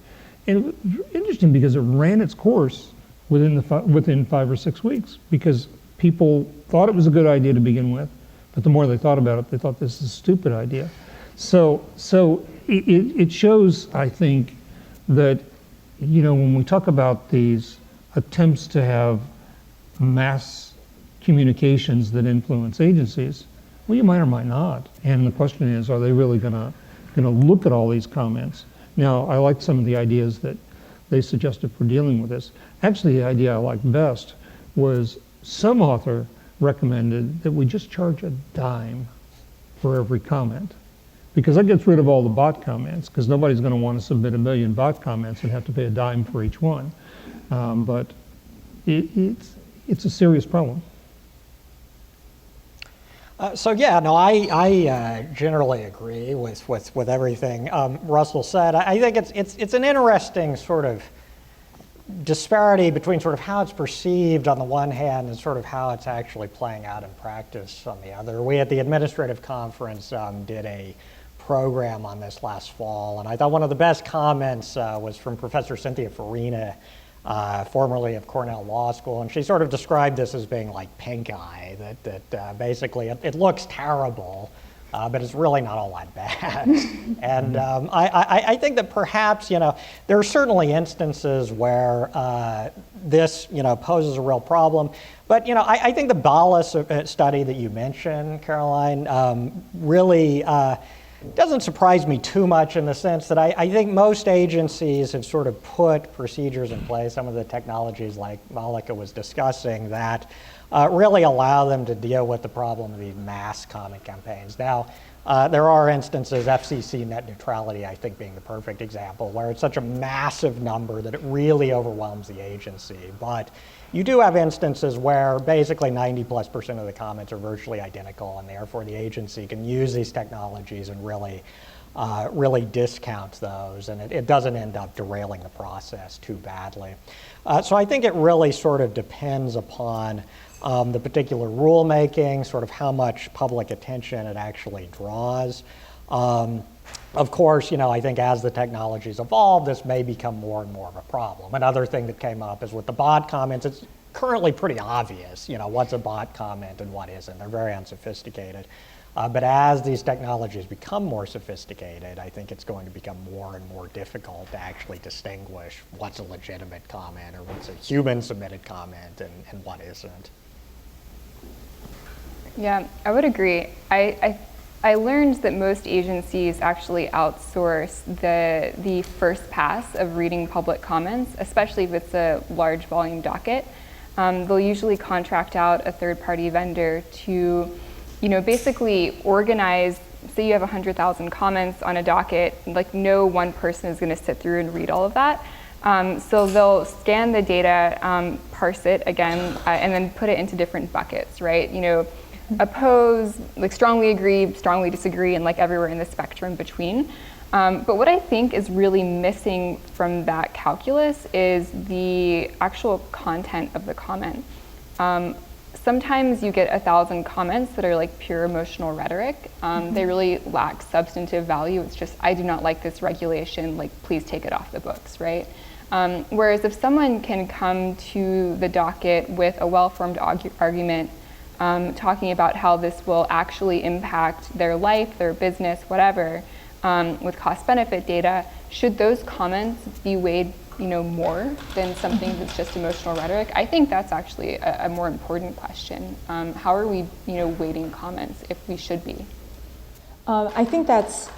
And it was interesting because it ran its course within 5 or 6 weeks, because people thought it was a good idea to begin with, but the more they thought about it, they thought this is a stupid idea. So it shows, I think, that when we talk about these attempts to have mass communications that influence agencies, well, you might or might not. And the question is, are they really going to look at all these comments? Now, I like some of the ideas that they suggested for dealing with this. Actually, the idea I liked best was some author recommended that we just charge a dime for every comment, because that gets rid of all the bot comments, because nobody's going to want to submit 1 million bot comments and have to pay a dime for each one. But it's a serious problem. So yeah, no, I generally agree with everything Russell said. I think it's an interesting sort of disparity between sort of how it's perceived on the one hand and sort of how it's actually playing out in practice on the other. We at the administrative conference did a program on this last fall, and I thought one of the best comments was from Professor Cynthia Farina, formerly of Cornell Law School, and she sort of described this as being like pink eye, that basically it looks terrible, but it's really not all that bad. And I think that perhaps, there are certainly instances where this, poses a real problem. But, I think the BALA study that you mentioned, Caroline, really doesn't surprise me too much in the sense that I think most agencies have sort of put procedures in place, some of the technologies like MALEKA was discussing, that really allow them to deal with the problem of these mass comment campaigns. Now, there are instances, FCC net neutrality, I think, being the perfect example, where it's such a massive number that it really overwhelms the agency. But you do have instances where basically 90+% of the comments are virtually identical, and therefore the agency can use these technologies and really discount those, and it doesn't end up derailing the process too badly. So I think it really sort of depends upon the particular rulemaking, sort of how much public attention it actually draws. Of course, I think as the technologies evolve, this may become more and more of a problem. Another thing that came up is with the bot comments, it's currently pretty obvious, what's a bot comment and what isn't. They're very unsophisticated. But as these technologies become more sophisticated, I think it's going to become more and more difficult to actually distinguish what's a legitimate comment or what's a human-submitted comment and what isn't. Yeah, I would agree. I learned that most agencies actually outsource the first pass of reading public comments, especially if it's a large volume docket. They'll usually contract out a third-party vendor to, basically organize. Say you have 100,000 comments on a docket, like no one person is going to sit through and read all of that. So they'll scan the data, parse it again, and then put it into different buckets, right? Oppose, like strongly agree, strongly disagree, and like everywhere in the spectrum between. But what I think is really missing from that calculus is the actual content of the comment. Sometimes you get 1,000 comments that are like pure emotional rhetoric. They really lack substantive value. It's just, I do not like this regulation, like please take it off the books, right? Whereas if someone can come to the docket with a well-formed argument, talking about how this will actually impact their life, their business, whatever, with cost-benefit data, should those comments be weighed, more than something that's just emotional rhetoric? I think that's actually a more important question. How are we, weighting comments if we should be? I think that's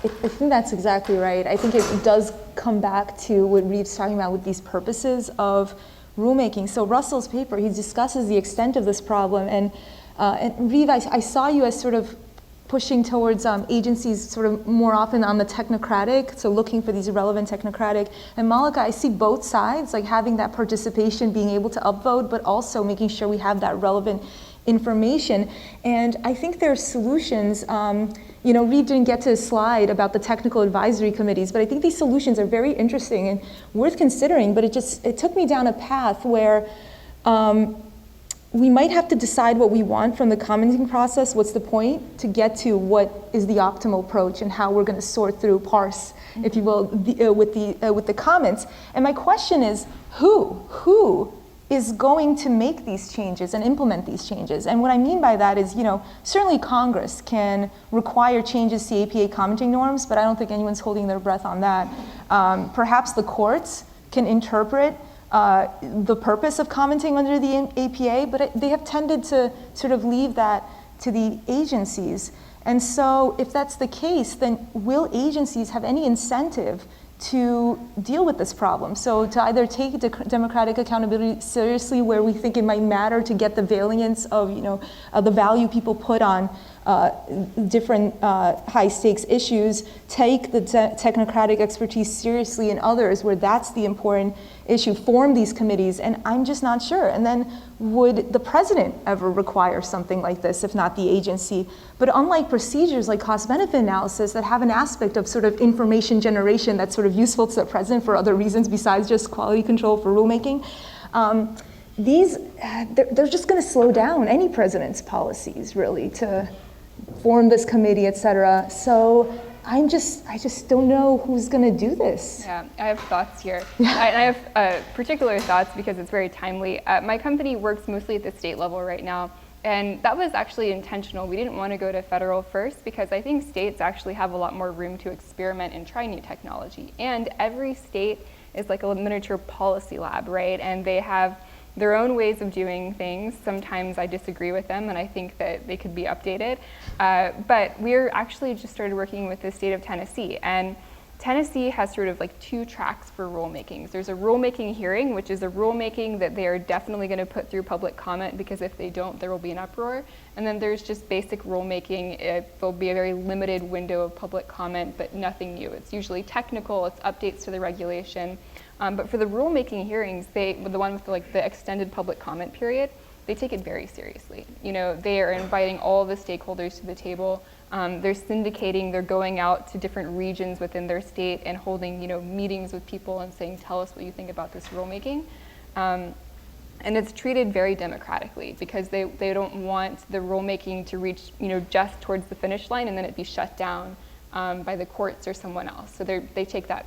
exactly right. I think it does come back to what Reeve's talking about with these purposes of rulemaking. So Russell's paper, he discusses the extent of this problem, and Reeve, I saw you as sort of pushing towards agencies sort of more often on the technocratic, so looking for these relevant technocratic. And MALEKA, I see both sides, like having that participation, being able to upvote, but also making sure we have that relevant information. And I think there are solutions. Reeve didn't get to a slide about the technical advisory committees, but I think these solutions are very interesting and worth considering, but it took me down a path where we might have to decide what we want from the commenting process, what's the point, to get to what is the optimal approach and how we're going to sort through, parse, if you will, with the comments. And my question is, who is going to make these changes and implement these changes? And what I mean by that is, certainly Congress can require changes to APA commenting norms, but I don't think anyone's holding their breath on that. Perhaps the courts can interpret the purpose of commenting under the APA, but they have tended to sort of leave that to the agencies. And so if that's the case, then will agencies have any incentive to deal with this problem? So to either take democratic accountability seriously, where we think it might matter to get the valiance of, the value people put on different high-stakes issues, take the technocratic expertise seriously in others where that's the important issue, form these committees, and I'm just not sure. And then would the president ever require something like this, if not the agency? But unlike procedures like cost-benefit analysis that have an aspect of sort of information generation that's sort of useful to the president for other reasons besides just quality control for rulemaking, they're just going to slow down any president's policies, really, to form this committee, et cetera. So I just don't know who's going to do this. Yeah, I have thoughts here. I have particular thoughts because it's very timely. My company works mostly at the state level right now, and that was actually intentional. We didn't want to go to federal first because I think states actually have a lot more room to experiment and try new technology. And every state is like a miniature policy lab, right? And they have their own ways of doing things. Sometimes I disagree with them and I think that they could be updated. But we're actually just started working with the state of Tennessee, and Tennessee has sort of like two tracks for rulemakings. There's a rulemaking hearing, which is a rulemaking that they are definitely going to put through public comment, because if they don't, there will be an uproar. And then there's just basic rulemaking. There'll be a very limited window of public comment, but nothing new. It's usually technical, it's updates to the regulation. But for the rulemaking hearings, the one with the extended public comment period, they take it very seriously. You know, they are inviting all the stakeholders to the table. They're syndicating, they're going out to different regions within their state and holding, meetings with people and saying, tell us what you think about this rulemaking. And it's treated very democratically because they don't want the rulemaking to reach, just towards the finish line and then it be shut down by the courts or someone else. So they take that,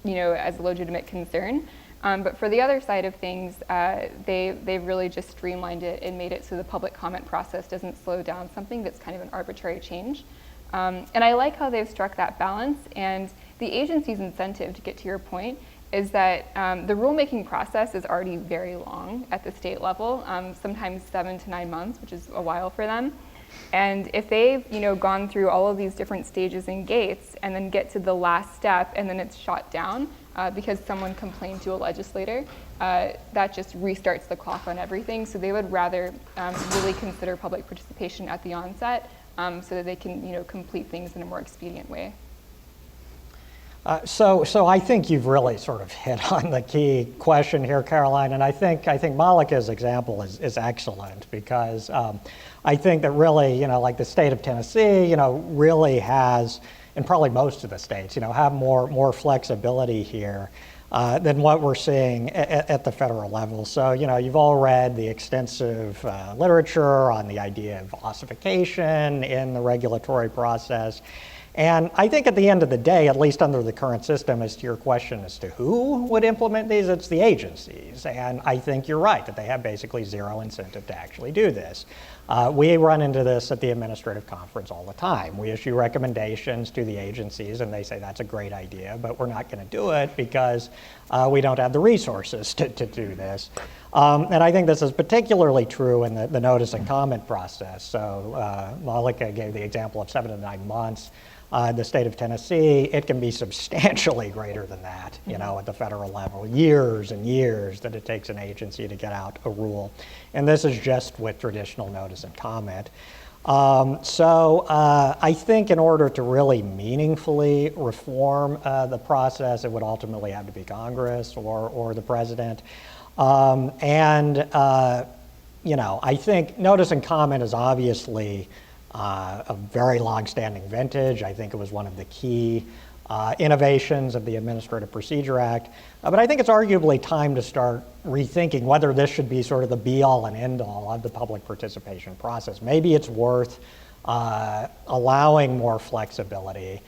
as a legitimate concern. But for the other side of things, they've really just streamlined it and made it so the public comment process doesn't slow down something that's kind of an arbitrary change. And I like how they've struck that balance. And the agency's incentive, to get to your point, is that the rulemaking process is already very long at the state level, sometimes 7 to 9 months, which is a while for them. And if they've gone through all of these different stages and gates and then get to the last step and then it's shot down because someone complained to a legislator, that just restarts the clock on everything. So they would rather really consider public participation at the onset so that they can complete things in a more expedient way. So I think you've really sort of hit on the key question here, Caroline, and I think Maleka's example is excellent, because I think that really, like the state of Tennessee, really has, and probably most of the states, have more flexibility here than what we're seeing at the federal level. So, you've all read the extensive literature on the idea of ossification in the regulatory process. And I think at the end of the day, at least under the current system, as to your question as to who would implement these, it's the agencies. And I think you're right, that they have basically zero incentive to actually do this. We run into this at the administrative conference all the time. We issue recommendations to the agencies and they say that's a great idea, but we're not going to do it because we don't have the resources to do this. And I think this is particularly true in the notice and comment process. So MALEKA gave the example of 7 to 9 months. The state of Tennessee, it can be substantially greater than that, at the federal level. Years and years that it takes an agency to get out a rule. And this is just with traditional notice and comment. So I think in order to really meaningfully reform the process, it would ultimately have to be Congress or the president. I think notice and comment is obviously a very long-standing vintage. I think it was one of the key innovations of the Administrative Procedure Act. But I think it's arguably time to start rethinking whether this should be sort of the be-all and end-all of the public participation process. Maybe it's worth allowing more flexibility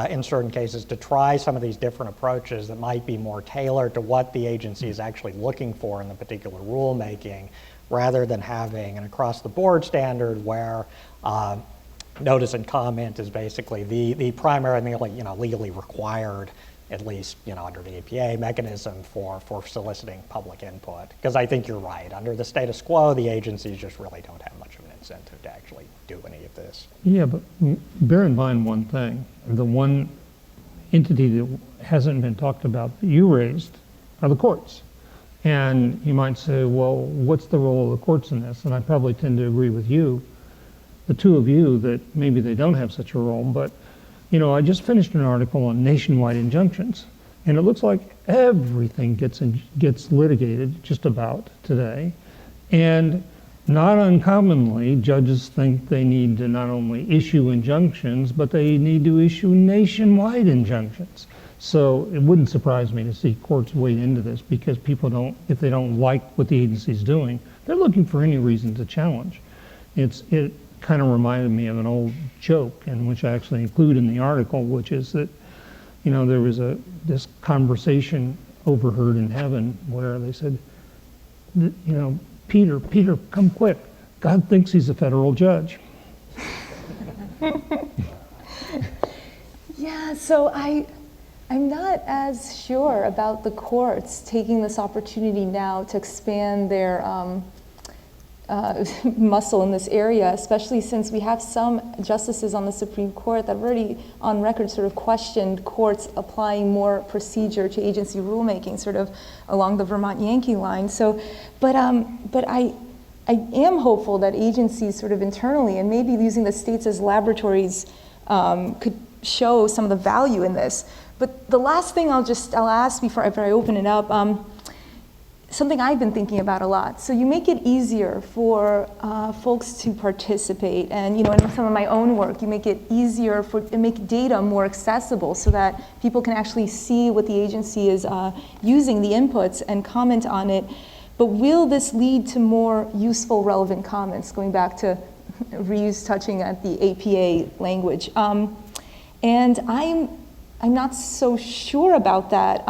in certain cases to try some of these different approaches that might be more tailored to what the agency is actually looking for in the particular rulemaking, rather than having an across-the-board standard where notice and comment is basically the primary and the only, legally required, at least, under the APA mechanism for soliciting public input. Because I think you're right. Under the status quo, the agencies just really don't have much of an incentive to actually do any of this. Yeah, but bear in mind one thing. The one entity that hasn't been talked about that you raised are the courts. And you might say, well, what's the role of the courts in this? And I probably tend to agree with you. the two of you that maybe they don't have such a role, but I just finished an article on nationwide injunctions, and it looks like everything gets litigated just about today. And not uncommonly, judges think they need to not only issue injunctions, but they need to issue nationwide injunctions. So it wouldn't surprise me to see courts wade into this, because people if they don't like what the agency's doing, they're looking for any reason to challenge. It kind of reminded me of an old joke, and which I actually include in the article, which is that, there was this conversation overheard in heaven where they said, Peter, come quick. God thinks he's a federal judge. Yeah, so I'm not as sure about the courts taking this opportunity now to expand their muscle in this area, especially since we have some justices on the Supreme Court that have already on record sort of questioned courts applying more procedure to agency rulemaking, sort of along the Vermont Yankee line. So, but I am hopeful that agencies sort of internally, and maybe using the states as laboratories, could show some of the value in this. But the last thing I'll ask before I open it up, something I've been thinking about a lot. So you make it easier for folks to participate, and in some of my own work, you make it easier to make data more accessible so that people can actually see what the agency is using, the inputs, and comment on it. But will this lead to more useful, relevant comments, going back to Reeve's touching at the APA language? And I'm not so sure about that.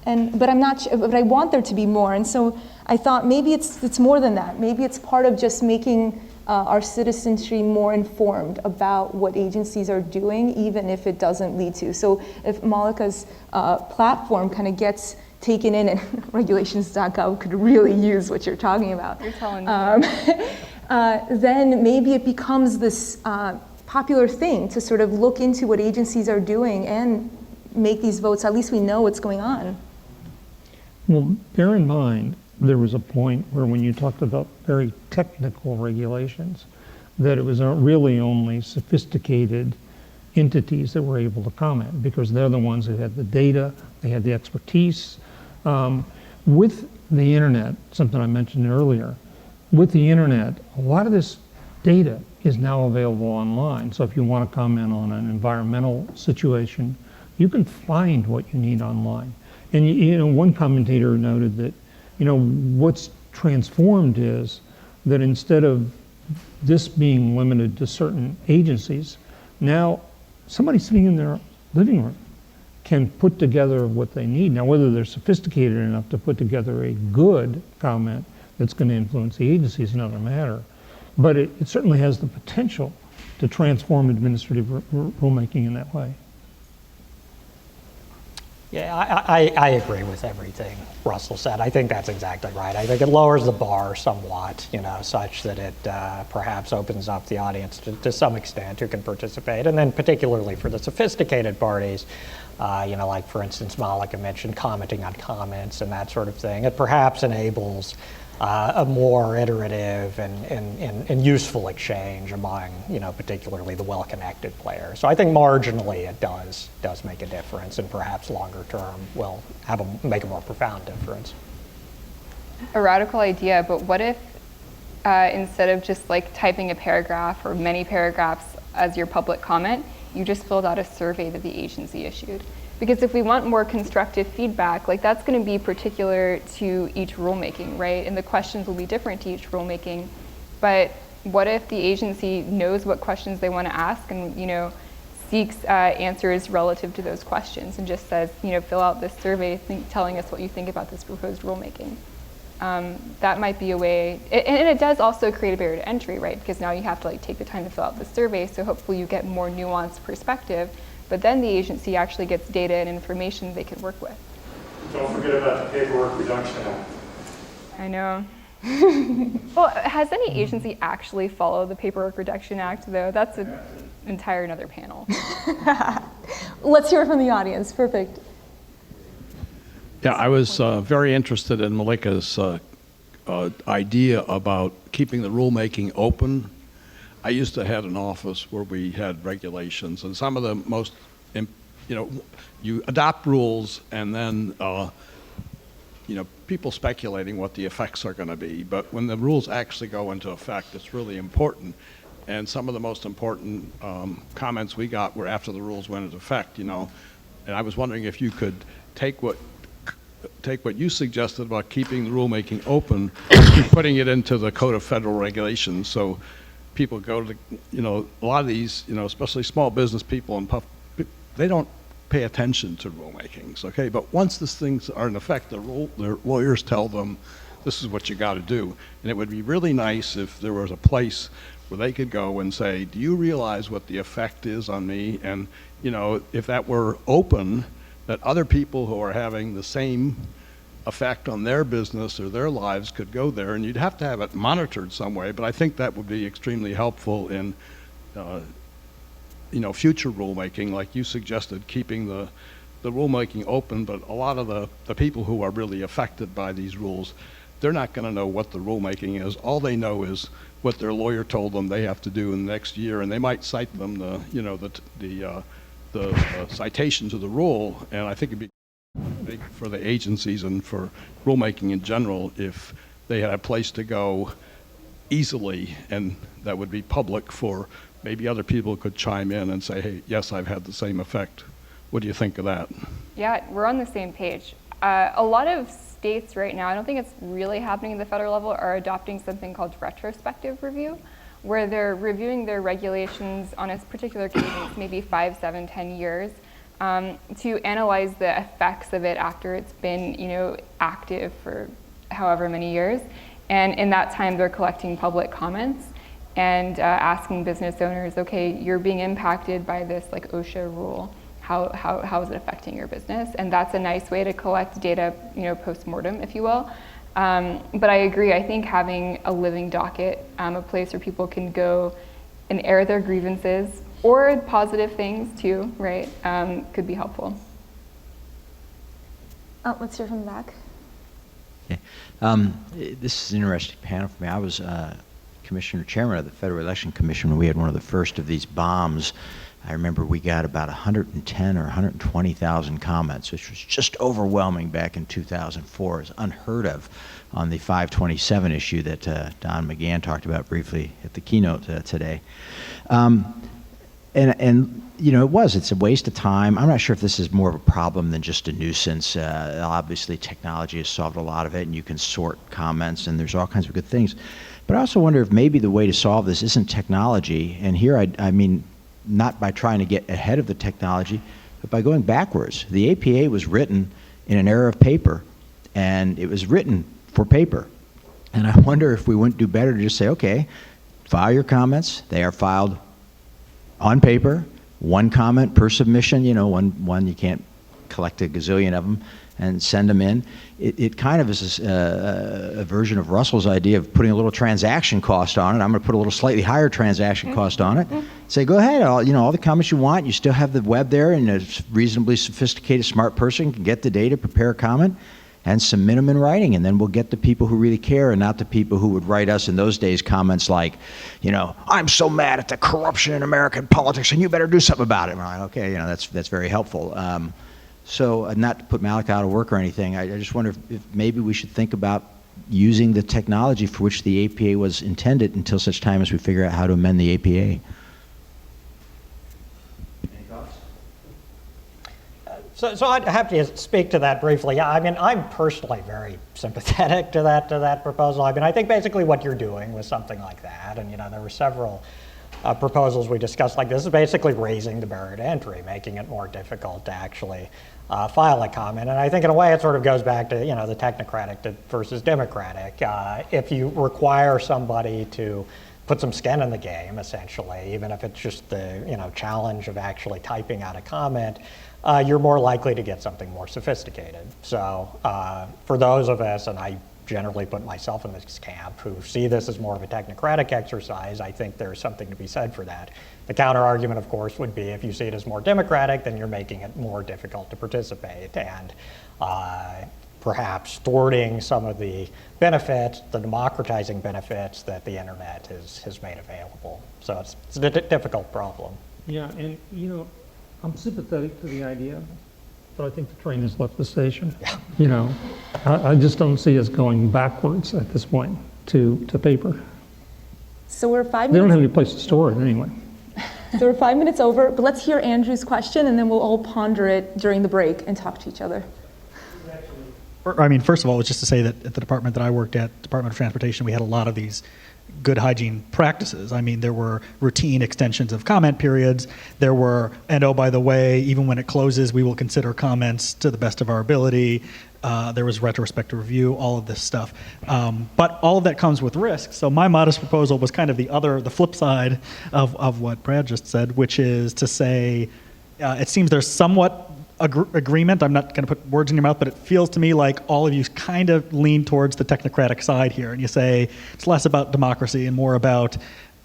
But I'm not. But I want there to be more. And so I thought maybe it's more than that. Maybe it's part of just making our citizenry more informed about what agencies are doing, even if it doesn't lead to. So if MALEKA's platform kind of gets taken in, and regulations.gov could really use what you're talking about. You're telling me. Then maybe it becomes this popular thing to sort of look into what agencies are doing and make these votes. At least we know what's going on. Well, bear in mind, there was a point where when you talked about very technical regulations, that it was really only sophisticated entities that were able to comment, because they're the ones who had the data, they had the expertise. With the internet, something I mentioned earlier, with the internet, a lot of this data is now available online. So if you want to comment on an environmental situation, you can find what you need online. And one commentator noted that, what's transformed is that instead of this being limited to certain agencies, now somebody sitting in their living room can put together what they need. Now, whether they're sophisticated enough to put together a good comment that's going to influence the agency is another matter. But it certainly has the potential to transform administrative rulemaking in that way. Yeah, I agree with everything Russell said. I think that's exactly right. I think it lowers the bar somewhat, such that it perhaps opens up the audience to some extent who can participate. And then particularly for the sophisticated parties, like for instance, MALEKA mentioned commenting on comments and that sort of thing. It perhaps enables a more iterative and useful exchange among, particularly the well-connected players. So I think marginally it does make a difference, and perhaps longer term will make a more profound difference. A radical idea, but what if instead of just like typing a paragraph or many paragraphs as your public comment, you just filled out a survey that the agency issued? Because if we want more constructive feedback, like that's going to be particular to each rulemaking, right? And the questions will be different to each rulemaking. But what if the agency knows what questions they want to ask and, seeks answers relative to those questions and just says, fill out this survey telling us what you think about this proposed rulemaking? That might be a way, and it does also create a barrier to entry, right? Because now you have to take the time to fill out the survey, so hopefully you get more nuanced perspective. But then the agency actually gets data and information they can work with. Don't forget about the Paperwork Reduction Act. I know. Well, has any agency actually followed the Paperwork Reduction Act, though? That's an entire another panel. Let's hear it from the audience. Perfect. Yeah, I was very interested in MALEKA's idea about keeping the rulemaking open. I used to head an office where we had regulations, and some of the most, you adopt rules and then, people speculating what the effects are going to be. But when the rules actually go into effect, it's really important. And some of the most important comments we got were after the rules went into effect, And I was wondering if you could take what you suggested about keeping the rulemaking open, putting it into the Code of Federal Regulations, so people go to, a lot of these, especially small business people and they don't pay attention to rulemakings, okay? But once these things are in effect, their lawyers tell them, this is what you got to do. And it would be really nice if there was a place where they could go and say, do you realize what the effect is on me? And, if that were open, that other people who are having the same effect on their business or their lives could go there, and you'd have to have it monitored some way, but I think that would be extremely helpful in future rulemaking, like you suggested, keeping the rulemaking open. But a lot of the people who are really affected by these rules, they're not going to know what the rulemaking is. All they know is what their lawyer told them they have to do in the next year, and they might cite them the citation to the rule. And I think it'd be big for the agencies and for rulemaking in general if they had a place to go easily, and that would be public, for maybe other people could chime in and say, hey, yes, I've had the same effect. What do you think of that? Yeah, we're on the same page. A lot of states right now, I don't think it's really happening at the federal level, are adopting something called retrospective review, where they're reviewing their regulations on a particular cadence, maybe 5, 7, 10 years, to analyze the effects of it after it's been, active for however many years. And in that time, they're collecting public comments and asking business owners, okay, you're being impacted by this like OSHA rule. How is it affecting your business? And that's a nice way to collect data, post-mortem, if you will. But I agree, I think having a living docket, a place where people can go and air their grievances, or positive things too, right, could be helpful. Let's hear from the back. Okay. This is an interesting panel for me. I was chairman of the Federal Election Commission when we had one of the first of these bombs. I remember we got about 110 or 120,000 comments, which was just overwhelming back in 2004. It's unheard of on the 527 issue that Don McGann talked about briefly at the keynote today. It's a waste of time. I'm not sure if this is more of a problem than just a nuisance. Obviously, technology has solved a lot of it, and you can sort comments, and there's all kinds of good things. But I also wonder if maybe the way to solve this isn't technology. And here, I mean, not by trying to get ahead of the technology, but by going backwards. The APA was written in an era of paper, and it was written for paper. And I wonder if we wouldn't do better to just say, okay, file your comments. They are filed on paper, one comment per submission, one you can't collect a gazillion of them and send them in. It kind of is a version of Russell's idea of putting a little transaction cost on it. I'm going to put a little slightly higher transaction cost on it. Say, go ahead, all the comments you want. You still have the web there, and a reasonably sophisticated, smart person can get the data, prepare a comment, and submit them in writing, and then we'll get the people who really care and not the people who would write us in those days comments like, I'm so mad at the corruption in American politics and you better do something about it. And we're like, okay, that's very helpful. So not to put MALEKA out of work or anything, I just wonder if maybe we should think about using the technology for which the APA was intended until such time as we figure out how to amend the APA. So I'd have to speak to that briefly. Yeah, I mean, I'm personally very sympathetic to that proposal. I mean, I think basically what you're doing with something like that, and there were several proposals we discussed like this, is basically raising the barrier to entry, making it more difficult to actually file a comment. And I think in a way it sort of goes back to the technocratic versus democratic. If you require somebody to put some skin in the game, essentially, even if it's just the challenge of actually typing out a comment, you're more likely to get something more sophisticated. So for those of us, and I generally put myself in this camp, who see this as more of a technocratic exercise, I think there's something to be said for that. The counter argument, of course, would be if you see it as more democratic, then you're making it more difficult to participate. And perhaps thwarting some of the benefits, the democratizing benefits that the internet has made available. So it's a difficult problem. Yeah, and I'm sympathetic to the idea, but I think the train has left the station. Yeah. I just don't see us going backwards at this point to paper. So we're 5 They don't minutes. have any place to store it anyway. So we're 5 minutes over, but let's hear Andrew's question, and then we'll all ponder it during the break and talk to each other. I mean, first of all, was just to say that at the department that I worked at, Department of Transportation, we had a lot of these good hygiene practices. I mean, there were routine extensions of comment periods. There were, and oh, by the way, even when it closes, we will consider comments to the best of our ability. There was retrospective review, all of this stuff. But all of that comes with risk. So my modest proposal was kind of the flip side of what Brad just said, which is to say, it seems there's somewhat agreement. I'm not going to put words in your mouth, but it feels to me like all of you kind of lean towards the technocratic side here, and you say it's less about democracy and more about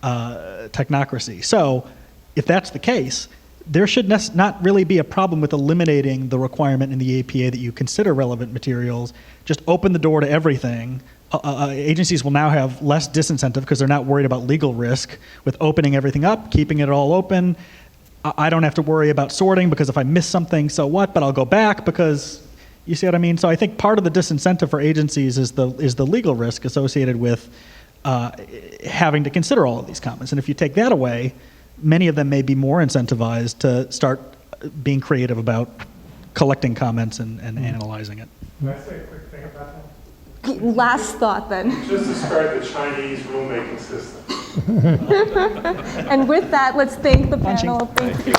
technocracy. So if that's the case, there should not really be a problem with eliminating the requirement in the APA that you consider relevant materials. Just open the door to everything. Agencies will now have less disincentive because they're not worried about legal risk with opening everything up, keeping it all open. I don't have to worry about sorting because if I miss something, so what? But I'll go back because, you see what I mean? So I think part of the disincentive for agencies is the legal risk associated with having to consider all of these comments. And if you take that away, many of them may be more incentivized to start being creative about collecting comments and analyzing it. Can I say a quick thing about that? Last thought then. Just describe the Chinese rulemaking system. And with that, let's thank the panel. Thank you.